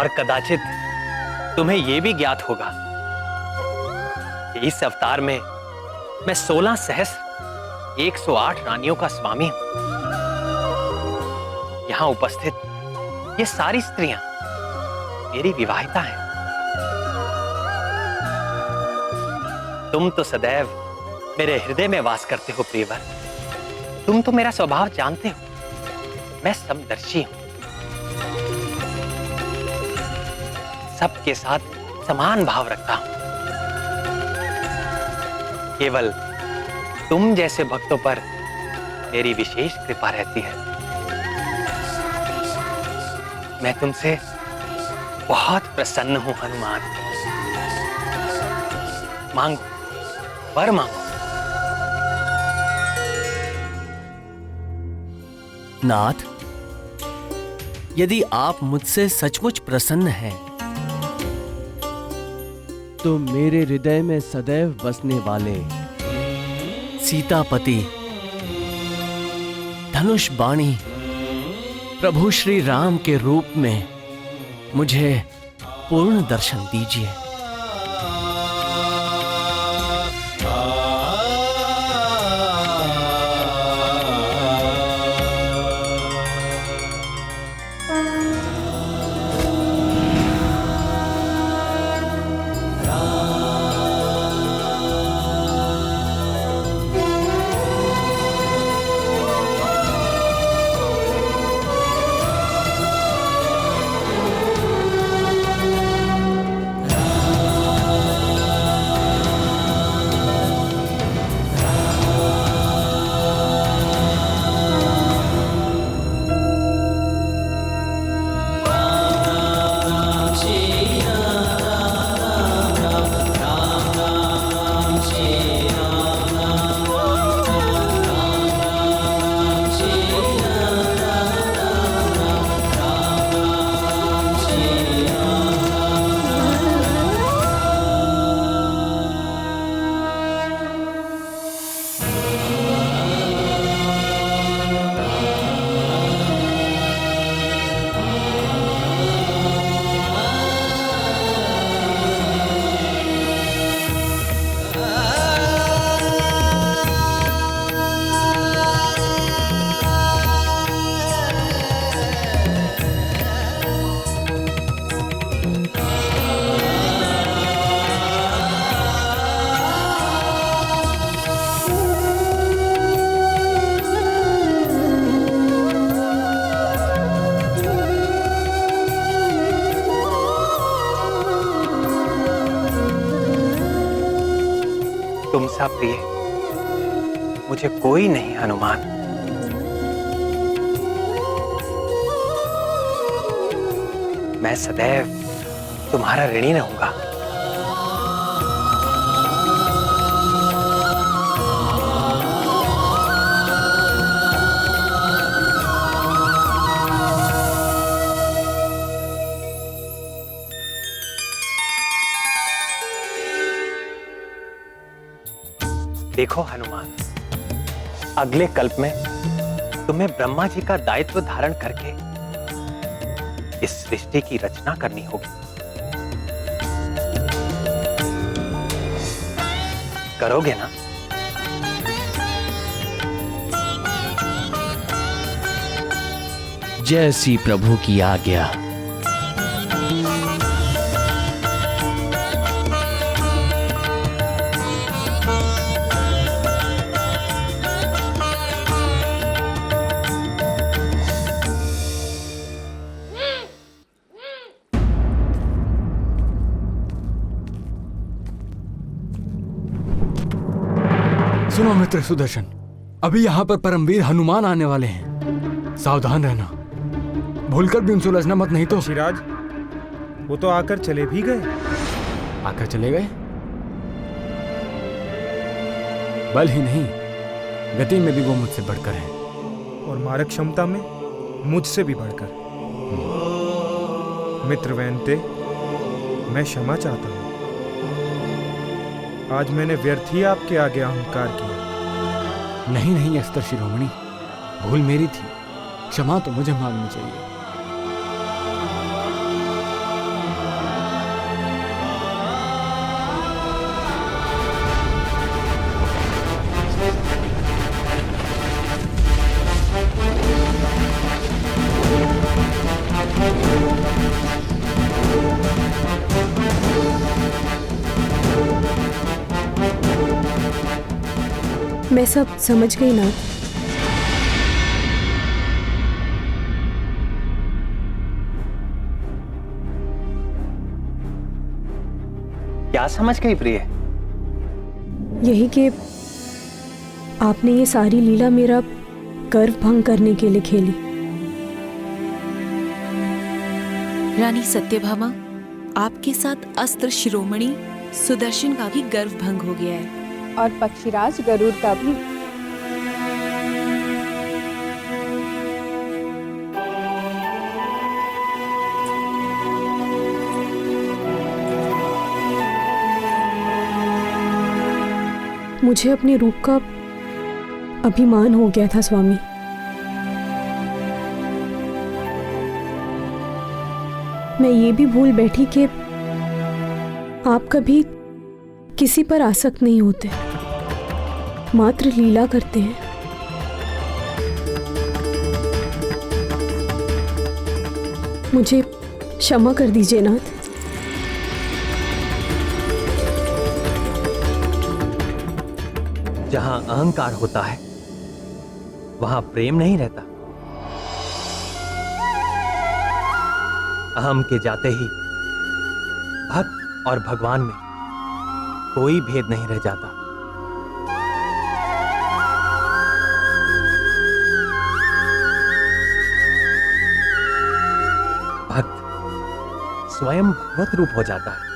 और कदाचित तुम्हें यह भी ज्ञात होगा कि इस अवतार में मैं 16 सहस्र 108 रानियों का स्वामी हूं। यहां उपस्थित ये सारी स्त्रियां मेरी विवाहिता हैं। तुम तो सदैव मेरे हृदय में वास करते हो प्रियवर। तुम तो मेरा स्वभाव जानते हो। मैं समदर्शी हूं, सबके साथ समान भाव रखता हूं। केवल तुम जैसे भक्तों पर मेरी विशेष कृपा रहती है। मैं तुमसे बहुत प्रसन्न हूं हनुमान। मांगो, वर मांगो। नाथ, यदि आप मुझसे सचमुच प्रसन्न हैं, तो मेरे हृदय में सदैव बसने वाले सीतापति धनुष बाणी प्रभु श्री राम के रूप में मुझे पूर्ण दर्शन दीजिए। तुम सा प्रिय मुझे कोई नहीं हनुमान। मैं सदैव तुम्हारा ऋणी रहूंगा। देखो हनुमान, अगले कल्प में तुम्हें ब्रह्मा जी का दायित्व धारण करके इस सृष्टि की रचना करनी होगी। करोगे ना? जैसी प्रभु की आज्ञा। सुनो मित्र सुदर्शन, अभी यहाँ पर परमवीर हनुमान आने वाले हैं। सावधान रहना, भूलकर भी उनसे उलझना मत, नहीं तो। शिराज, वो तो आकर चले भी गए। आकर चले गए? बल ही नहीं, गति में भी वो मुझसे बढ़कर है, और मारक क्षमता में मुझसे भी बढ़कर। मित्र वैनते, मैं क्षमा चाहता हूं। आज मैंने व्यर्थ ही आपके आगे अहंकार किया। नहीं नहीं अस्त्र शिरोमणि, भूल मेरी थी, क्षमा तो मुझे मांगनी चाहिए। मैं सब समझ गई नाथ। क्या समझ गई प्रिय? यही कि आपने ये सारी लीला मेरा गर्व भंग करने के लिए खेली। रानी सत्यभामा, आपके साथ अस्त्र शिरोमणि सुदर्शन का भी गर्व भंग हो गया है, और पक्षीराज गरुड़ का भी। मुझे अपने रूप का अभिमान हो गया था स्वामी। मैं ये भी भूल बैठी कि आप कभी किसी पर आसक्त नहीं होते, मात्र लीला करते हैं। मुझे क्षमा कर दीजिए नाथ। जहां अहंकार होता है वहां प्रेम नहीं रहता। अहम के जाते ही भक्त और भगवान में कोई भेद नहीं रह जाता। भक्त स्वयं भगवत रूप हो जाता है।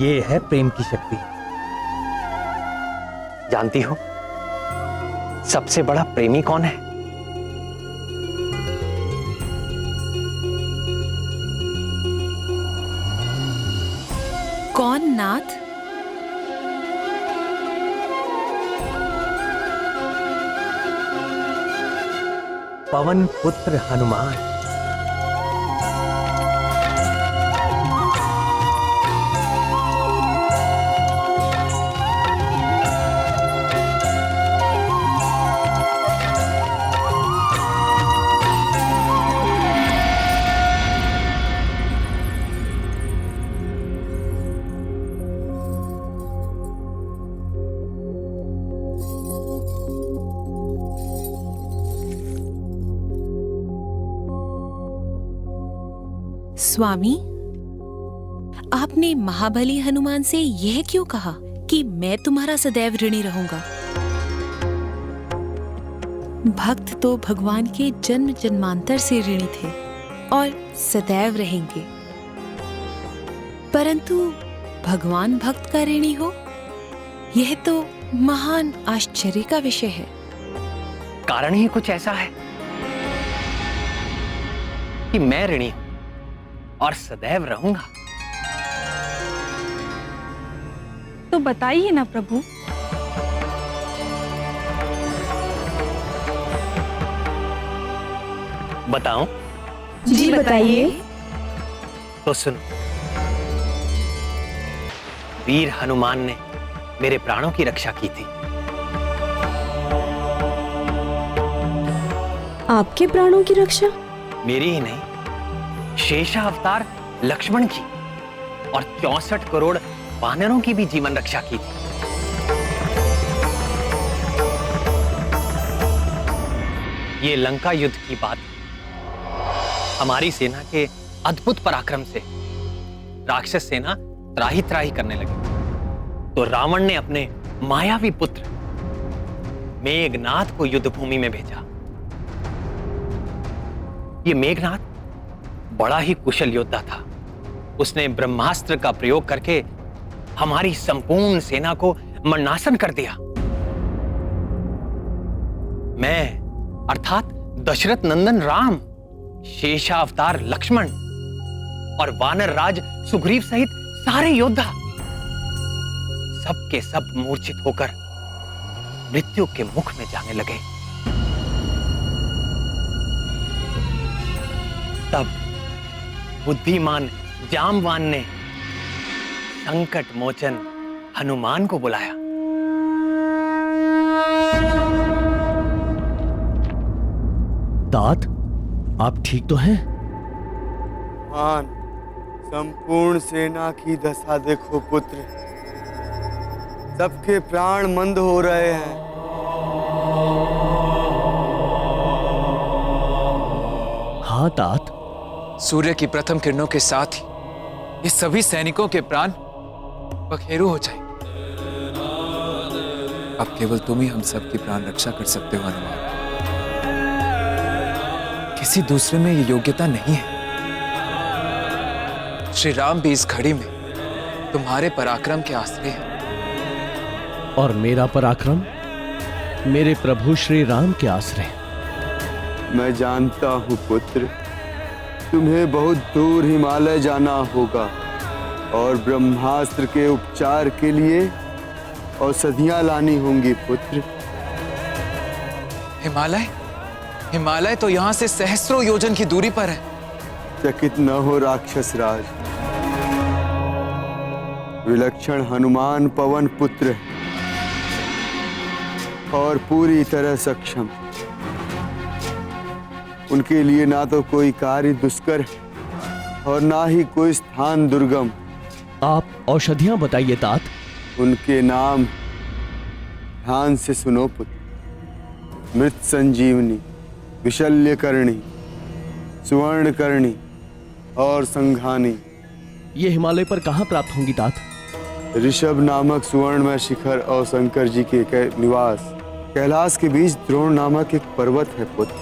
ये है प्रेम की शक्ति। जानती हो सबसे बड़ा प्रेमी कौन है? कौन नाथ? पवन पुत्र हनुमान। स्वामी, आपने महाबली हनुमान से यह क्यों कहा कि मैं तुम्हारा सदैव ऋणी रहूंगा? भक्त तो भगवान के जन्म जन्मांतर से ऋणी थे और सदैव रहेंगे, परंतु भगवान भक्त का ऋणी हो, यह तो महान आश्चर्य का विषय है। कारण ही कुछ ऐसा है कि मैं ऋणी हूं और सदैव रहूंगा। तो बताइए ना प्रभु। बताऊं? जी बताइए। तो सुनो। वीर हनुमान ने मेरे प्राणों की रक्षा की थी। आपके प्राणों की रक्षा? मेरी ही नहीं, शेषावतार लक्ष्मण की और 64 करोड़ वानरों की भी जीवन रक्षा की थी। ये लंका युद्ध की बात। हमारी सेना के अद्भुत पराक्रम से राक्षस सेना त्राही त्राही करने लगी, तो रावण ने अपने मायावी पुत्र मेघनाथ को युद्ध भूमि में भेजा। ये मेघनाथ बड़ा ही कुशल योद्धा था। उसने ब्रह्मास्त्र का प्रयोग करके हमारी संपूर्ण सेना को मरणासन कर दिया। मैं अर्थात दशरथ नंदन राम, शेषावतार लक्ष्मण और वानर राज सुग्रीव सहित सारे योद्धा सब के सब मूर्छित होकर मृत्यु के मुख में जाने लगे। तब बुद्धिमान जामवान ने संकट मोचन हनुमान को बुलाया। तात, आप ठीक तो हैं? मान, संपूर्ण सेना की दशा देखो पुत्र, सबके प्राण मंद हो रहे हैं। हाँ तात। सूर्य की प्रथम किरणों के साथ ही ये सभी सैनिकों के प्राण पखेरु हो जाएंगे। अब केवल तुम ही हम सब की प्राण रक्षा कर सकते हो हनुमान। किसी दूसरे में ये योग्यता नहीं है। श्री राम भी इस घड़ी में तुम्हारे पराक्रम के आश्रय हैं। और मेरा पराक्रम मेरे प्रभु श्री राम के आश्रय। मैं जानता हूँ पुत्र, तुम्हें बहुत दूर हिमालय जाना होगा और ब्रह्मास्त्र के उपचार के लिए औषधियां लानी होंगी पुत्र। हिमालय? हिमालय तो यहाँ से सहस्त्रों योजन की दूरी पर है। चकित न हो राक्षस राज, विलक्षण हनुमान पवन पुत्र है और पूरी तरह सक्षम। उनके लिए ना तो कोई कार्य दुष्कर और ना ही कोई स्थान दुर्गम। आप औषधियां बताइए तात। उनके नाम ध्यान से सुनो पुत्र। मृत संजीवनी, विशल्यकर्णी, सुवर्णकर्णी और संघानी। ये हिमालय पर कहाँ प्राप्त होंगी तात? ऋषभ नामक सुवर्णमय शिखर और शंकर जी के निवास कैलाश के बीच द्रोण नामक एक पर्वत है पुत्र,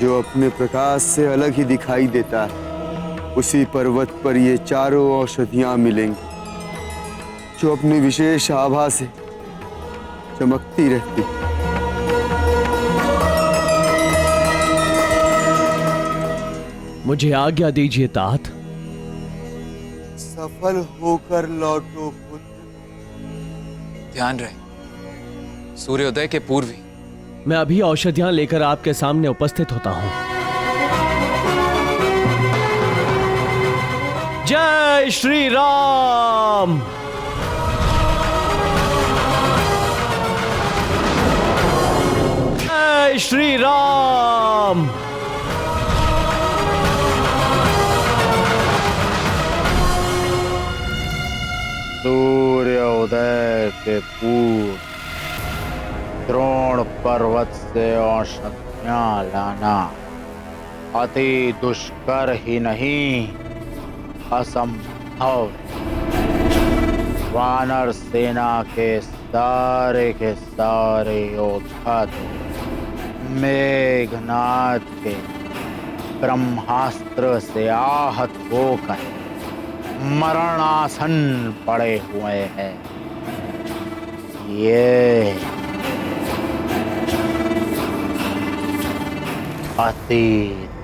जो अपने प्रकाश से अलग ही दिखाई देता है। उसी पर्वत पर ये चारों औषधियां मिलेंगी, जो अपनी विशेष आभा से चमकती रहती। मुझे आज्ञा दीजिए तात। सफल होकर लौटो पुत्र। ध्यान रहे, सूर्योदय के पूर्व ही मैं अभी औषधियां लेकर आपके सामने उपस्थित होता हूं। जय श्री राम। जय श्री राम। सूर्योदय के पूर्व द्रोण पर्वत से औषधियां लाना अति दुष्कर ही नहीं, असंभव। वानर सेना के सारे योद्धा मेघनाद के ब्रह्मास्त्र से आहत होकर मरणासन पड़े हुए हैं। ये अति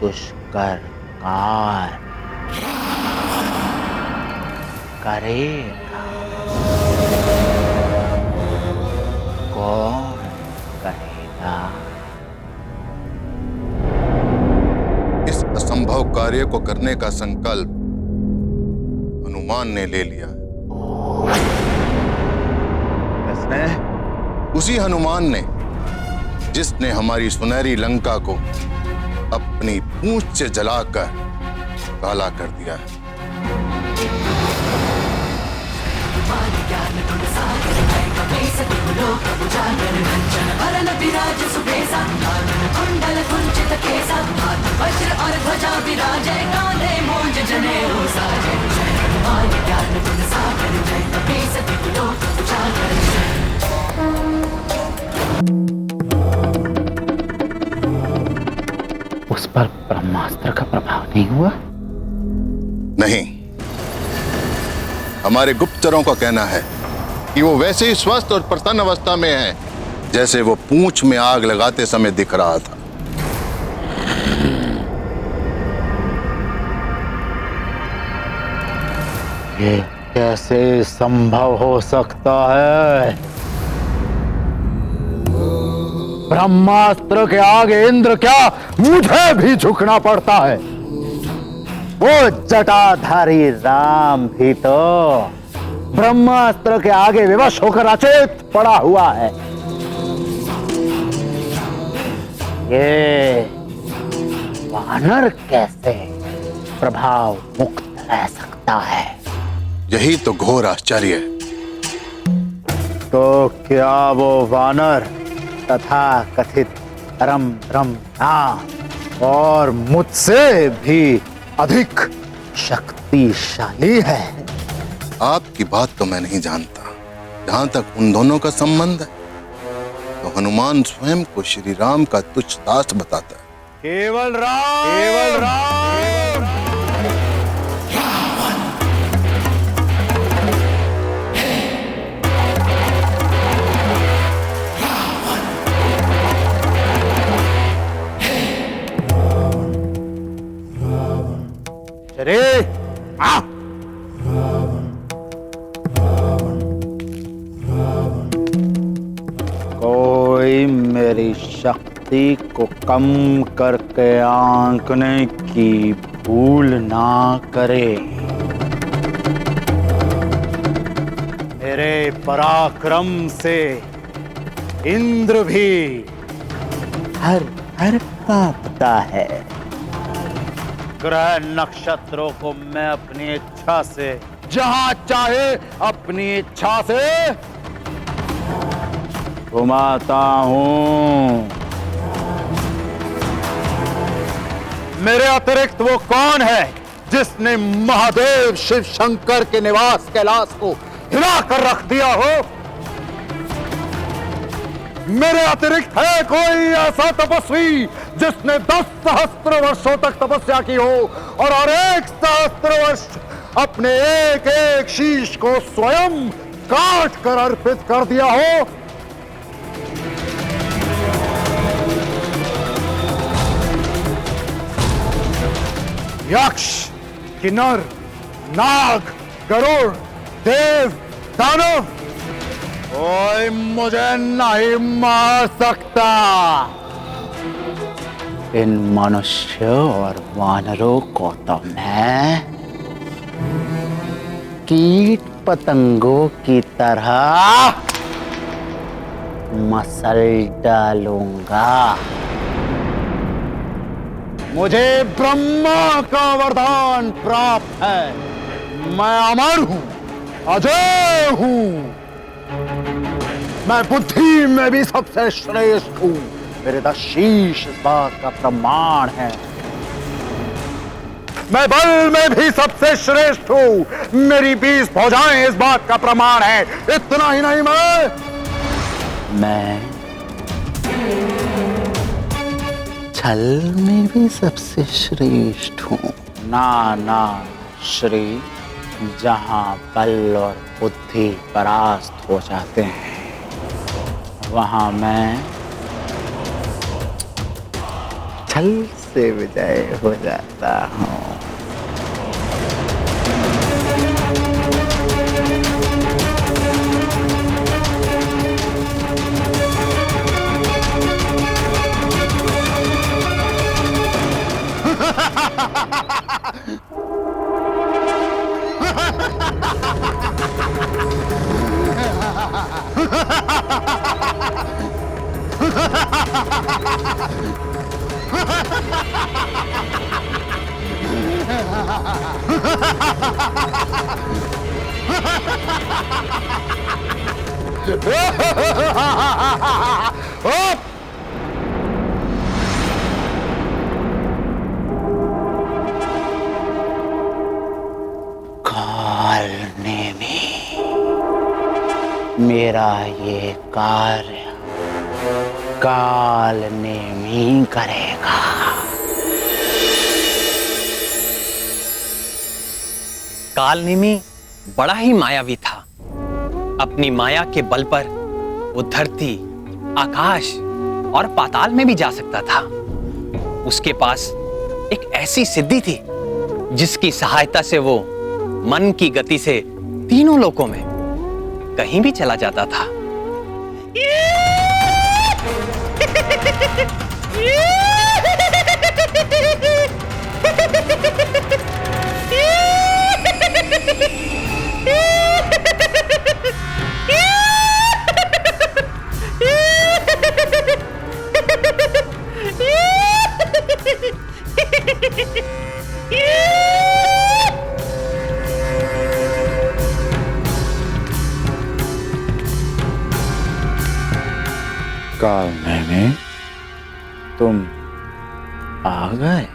दुष्कर कार्य करेगा। कौन करेगा? इस असंभव कार्य को करने का संकल्प हनुमान ने ले लिया। किसने? उसी हनुमान ने जिसने हमारी सुनहरी लंका को अपनी पूंछ से जलाकर काला कर दिया है। उस पर ब्रह्मास्त्र का प्रभाव नहीं हुआ? नहीं, हमारे गुप्तचरों का कहना है कि वो वैसे ही स्वस्थ और प्रसन्न अवस्था में है जैसे वो पूंछ में आग लगाते समय दिख रहा था। ये कैसे संभव हो सकता है? ब्रह्मास्त्र के आगे इंद्र क्या, मुझे भी झुकना पड़ता है। वो जटाधारी राम भी तो ब्रह्मास्त्र के आगे विवश होकर अचेत पड़ा हुआ है। ये वानर कैसे प्रभाव मुक्त रह सकता है। यही तो घोर आश्चर्य है। तो क्या वो वानर तथा कथित परम ब्रह्मनाथ और मुझसे भी अधिक शक्तिशाली है? आपकी बात तो मैं नहीं जानता। जहां तक उन दोनों का संबंध है तो हनुमान स्वयं को श्री राम का तुच्छ दास बताता है। केवल राम, केवल राम। अरे कोई मेरी शक्ति को कम करके आंकने की भूल ना करे। मेरे पराक्रम से इंद्र भी हर हर कांपता है। ग्रह नक्षत्रों को मैं अपनी इच्छा से जहां चाहे अपनी इच्छा से घुमाता हूं। मेरे अतिरिक्त वो कौन है जिसने महादेव शिव शंकर के निवास कैलाश को हिला कर रख दिया हो? मेरे अतिरिक्त है कोई ऐसा तपस्वी जिसने 10 सहस्त्र वर्षों तक तपस्या की हो और हर 1 सहस्त्र वर्ष अपने एक एक शीश को स्वयं काट कर अर्पित कर दिया हो? यक्ष, किन्नर, नाग, गरुड़, देव, दानव, कोई मुझे नहीं मार सकता। इन मनुष्य और वानरों को तो मैं कीट पतंगों की तरह मसल डालूंगा। मुझे ब्रह्मा का वरदान प्राप्त है। मैं अमर हूं, अजय हूं। मैं बुद्धि में भी सबसे श्रेष्ठ हूं। मेरे 10 शीश इस बात का प्रमाण है। मैं बल में भी सबसे श्रेष्ठ हूं। मेरी 20 भुजाएं इस बात का प्रमाण है। इतना ही नहीं, मैं छल में भी सबसे श्रेष्ठ हूं। ना श्री, जहां बल और बुद्धि परास्त हो जाते हैं वहां मैं छल से विजय हो जाता हूं। काल नेमी, मेरा ये कार्य काल नेमी करेगा। कालनेमी बड़ा ही मायावी था। अपनी माया के बल पर वो धरती, आकाश और पाताल में भी जा सकता था। उसके पास एक ऐसी सिद्धि थी जिसकी सहायता से वो मन की गति से तीनों लोकों में कहीं भी चला जाता था। काल में तुम आ गए।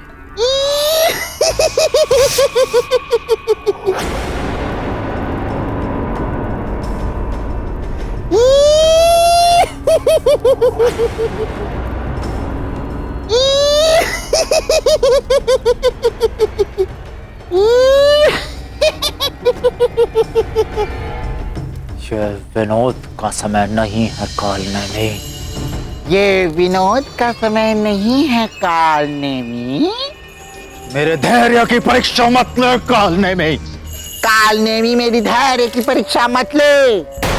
ये विनोद का समय नहीं है कालनेमी। ये विनोद का समय नहीं है कालनेमी। मेरे धैर्य की परीक्षा मत ले कालनेमी। कालनेमी मेरी धैर्य की परीक्षा मत ले।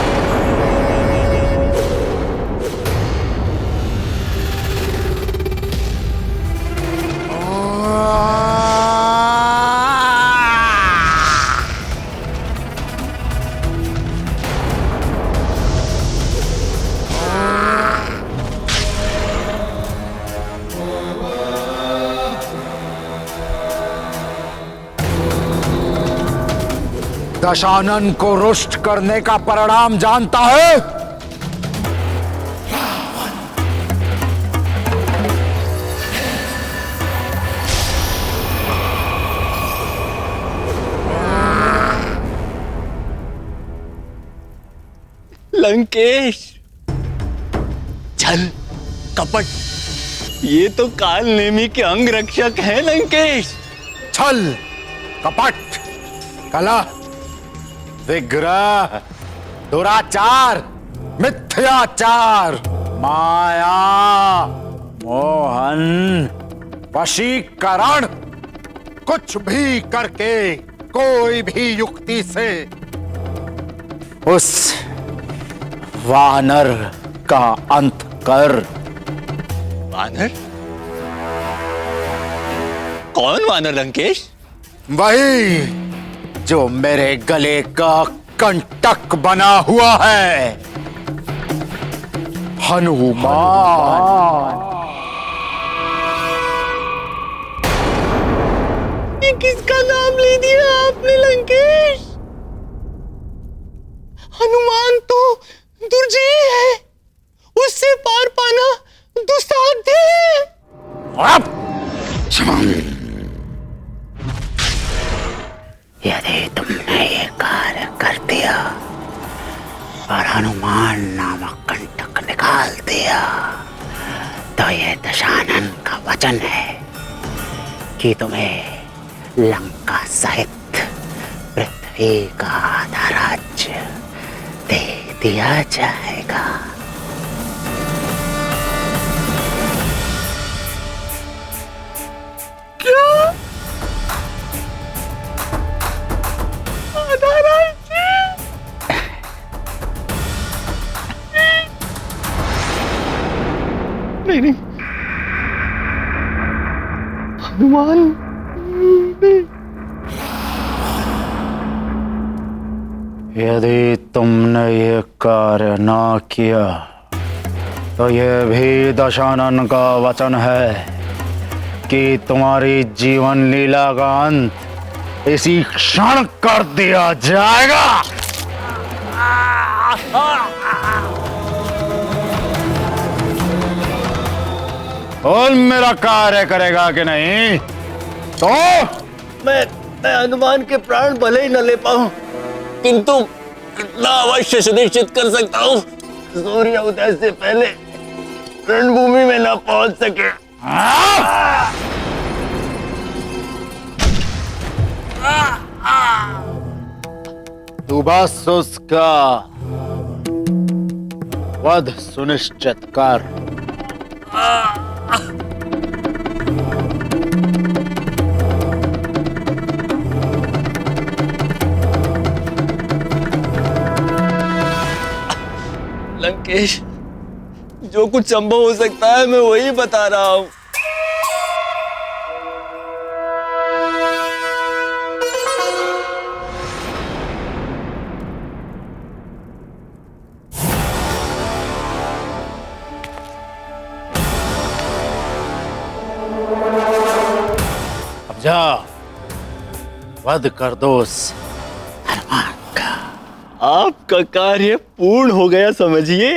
दशानन को रुष्ट करने का परिणाम जानता है? लंकेश, छल, कपट, ये तो कालनेमी के अंग रक्षक हैं लंकेश। छल, कपट, कलह, विग्रह, दुराचार, मिथ्याचार, माया, मोहन, वशीकरण, कुछ भी करके, कोई भी युक्ति से उस वानर का अंत कर। वानर? कौन वानर लंकेश? वही जो मेरे गले का कंटक बना हुआ है, हनुमान। ये किसका नाम ले दिया आपने लंकेश? हनुमान तो दुर्जय है, उससे पार पाना दुस्साध्य है। यदि तुमने ये कार्य कर दिया और हनुमान नामक कंटक निकाल दिया तो ये दशानन का वचन है कि तुम्हें लंका सहित पृथ्वी का आधा राज्य दे दिया जाएगा। क्या? आधा राज्य? नहीं, हनुमान यदि तुमने ये कार्य ना किया तो यह भी दशानन का वचन है कि तुम्हारी जीवन लीला का अंत इसी क्षण कर दिया जाएगा। और मेरा कार्य करेगा कि नहीं? तो मैं हनुमान के प्राण भले ही न ले पाऊं, किंतु इतना अवश्य सुनिश्चित कर सकता हूं, सूर्य उदय से पहले रणभूमि में न पहुंच सके। तू बस उसका वध सुनिश्चित कर। लंकेश, जो कुछ संभव हो सकता है मैं वही बता रहा हूं। अब जा वध कर दो उस हनुमान का। आपका कार्य पूर्ण हो गया समझिए।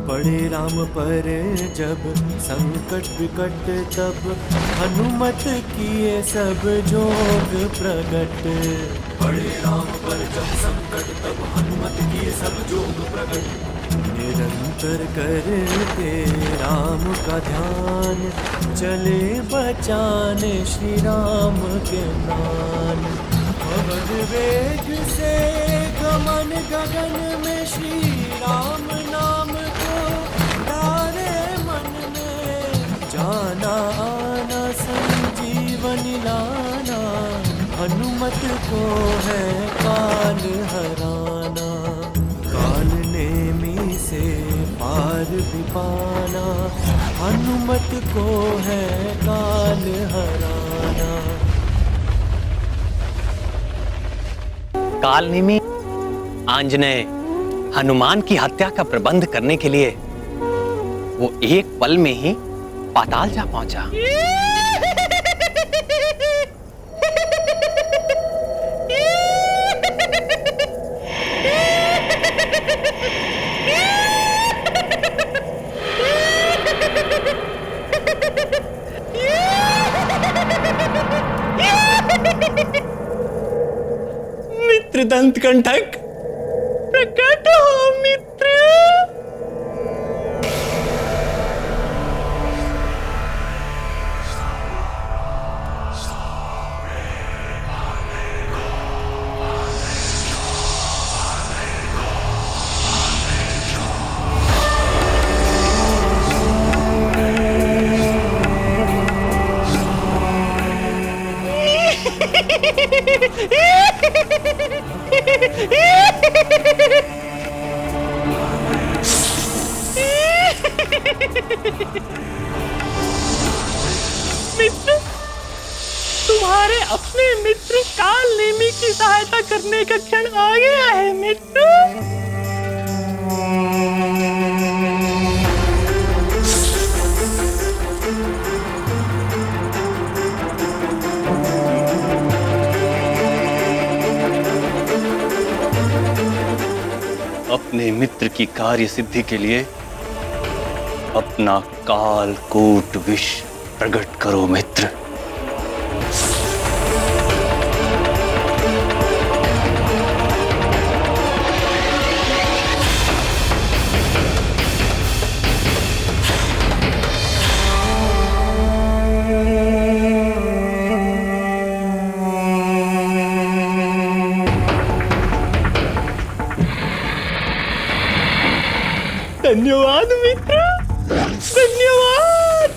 पड़े राम पर जब संकट विकट तब हनुमत किए सब जोग प्रगट। पड़े राम पर जब संकट तब हनुमत किए सब जोग प्रगट। निरंतर करते राम का ध्यान चले बचाने श्री राम के नाम। पवन वेग से गमन गगन में श्री राम नाम को डारे मन में। जाना आना संजीवन लाना हनुमत को है काल हराना। काल नेमी से पार भी पाना हनुमत को है काल हराना। काल नेमी आंजनेय हनुमान की हत्या का प्रबंध करने के लिए वो एक पल में ही पाताल जा पहुंचा। मित्र दंत कंठक प्रकट हो मित्र। मित्र, तुम्हारे अपने मित्र काल नेमी की सहायता करने का क्षण आ गया है मित्र। अपने मित्र की कार्य सिद्धि के लिए अपना कालकूट विष प्रकट करो मित्र। धन्यवाद मित्र, धन्यवाद।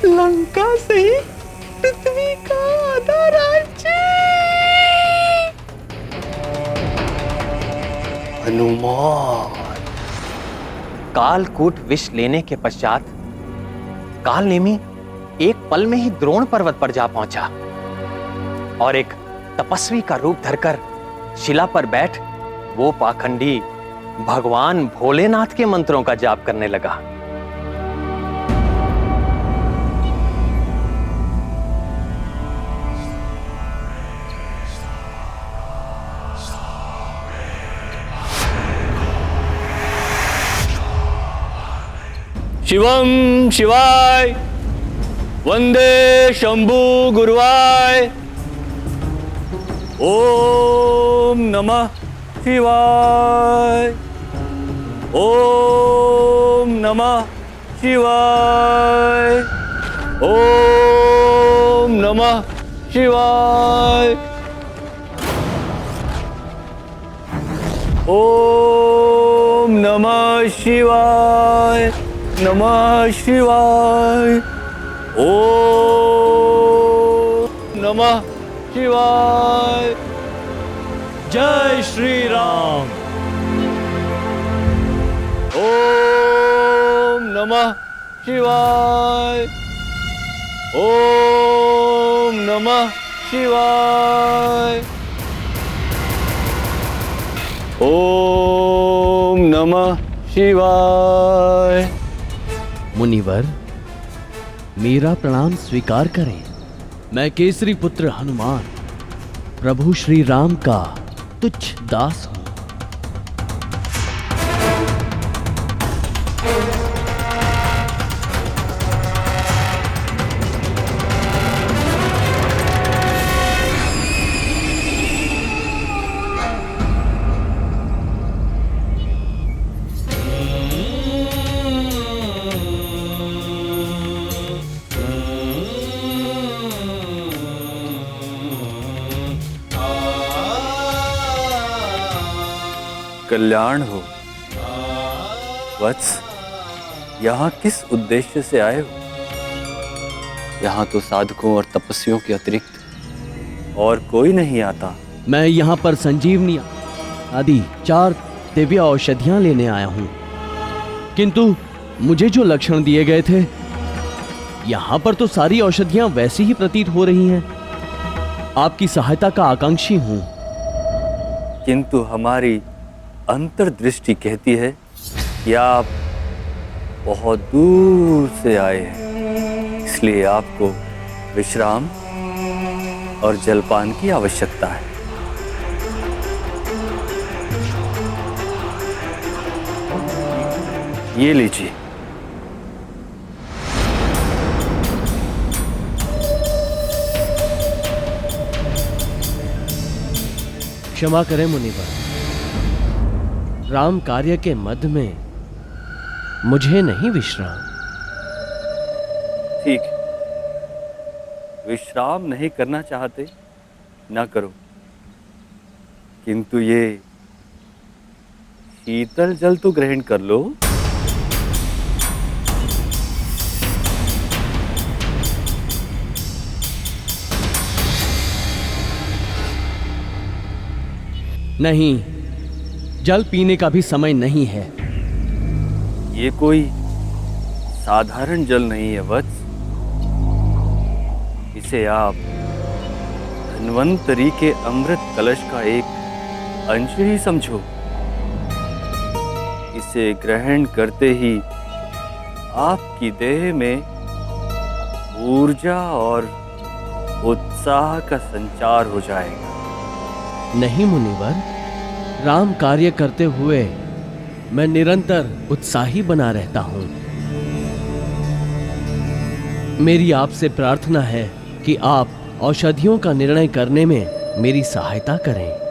लंका से ही पृथ्वी का आधा राज्य। हनुमान। कालकूट विष लेने के पश्चात काल नेमी एक पल में ही द्रोण पर्वत पर जा पहुंचा और एक तपस्वी का रूप धरकर शिला पर बैठ वो पाखंडी भगवान भोलेनाथ के मंत्रों का जाप करने लगा। शिवम शिवाय वंदे शंभु गुरुवाय। ओम नमः शिवाय। ओम नमः शिवाय। ओम नमः शिवाय। ओम नमः शिवाय। नमः शिवाय। ओम नमः शिवाय। जय श्री राम। ओम नमः शिवाय। ओम नमः शिवाय। ओम नमः शिवाय। मुनिवर, मेरा प्रणाम स्वीकार करें। मैं केसरी पुत्र हनुमान प्रभु श्री राम का तुच्छ दास हूं। कल्याण हो। वत्स, यहाँ किस उद्देश्य से आए हो? यहाँ तो साधकों और तपस्वियों के अतिरिक्त और कोई नहीं आता। मैं यहाँ पर संजीवनी आदि 4 दिव्य औषधियाँ लेने आया हूँ, किंतु मुझे जो लक्षण दिए गए थे, यहाँ पर तो सारी औषधियाँ वैसी ही प्रतीत हो रही हैं। आपकी सहायता का आकांक्षी हूँ। किंतु हमारी अंतर्दृष्टि कहती है कि आप बहुत दूर से आए हैं, इसलिए आपको विश्राम और जलपान की आवश्यकता है। ये लीजिए। क्षमा करें मुनिवर, राम कार्य के मध्य में मुझे नहीं विश्राम। ठीक, विश्राम नहीं करना चाहते ना करो, किंतु ये शीतल जल तो ग्रहण कर लो। नहीं, जल पीने का भी समय नहीं है। ये कोई साधारण जल नहीं है वत्स, इसे आप धन्वंतरी के अमृत कलश का एक अंश ही समझो। इसे ग्रहण करते ही आपकी देह में ऊर्जा और उत्साह का संचार हो जाएगा। नहीं मुनिवर, राम कार्य करते हुए मैं निरंतर उत्साही बना रहता हूं। मेरी आपसे प्रार्थना है कि आप औषधियों का निर्णय करने में मेरी सहायता करें।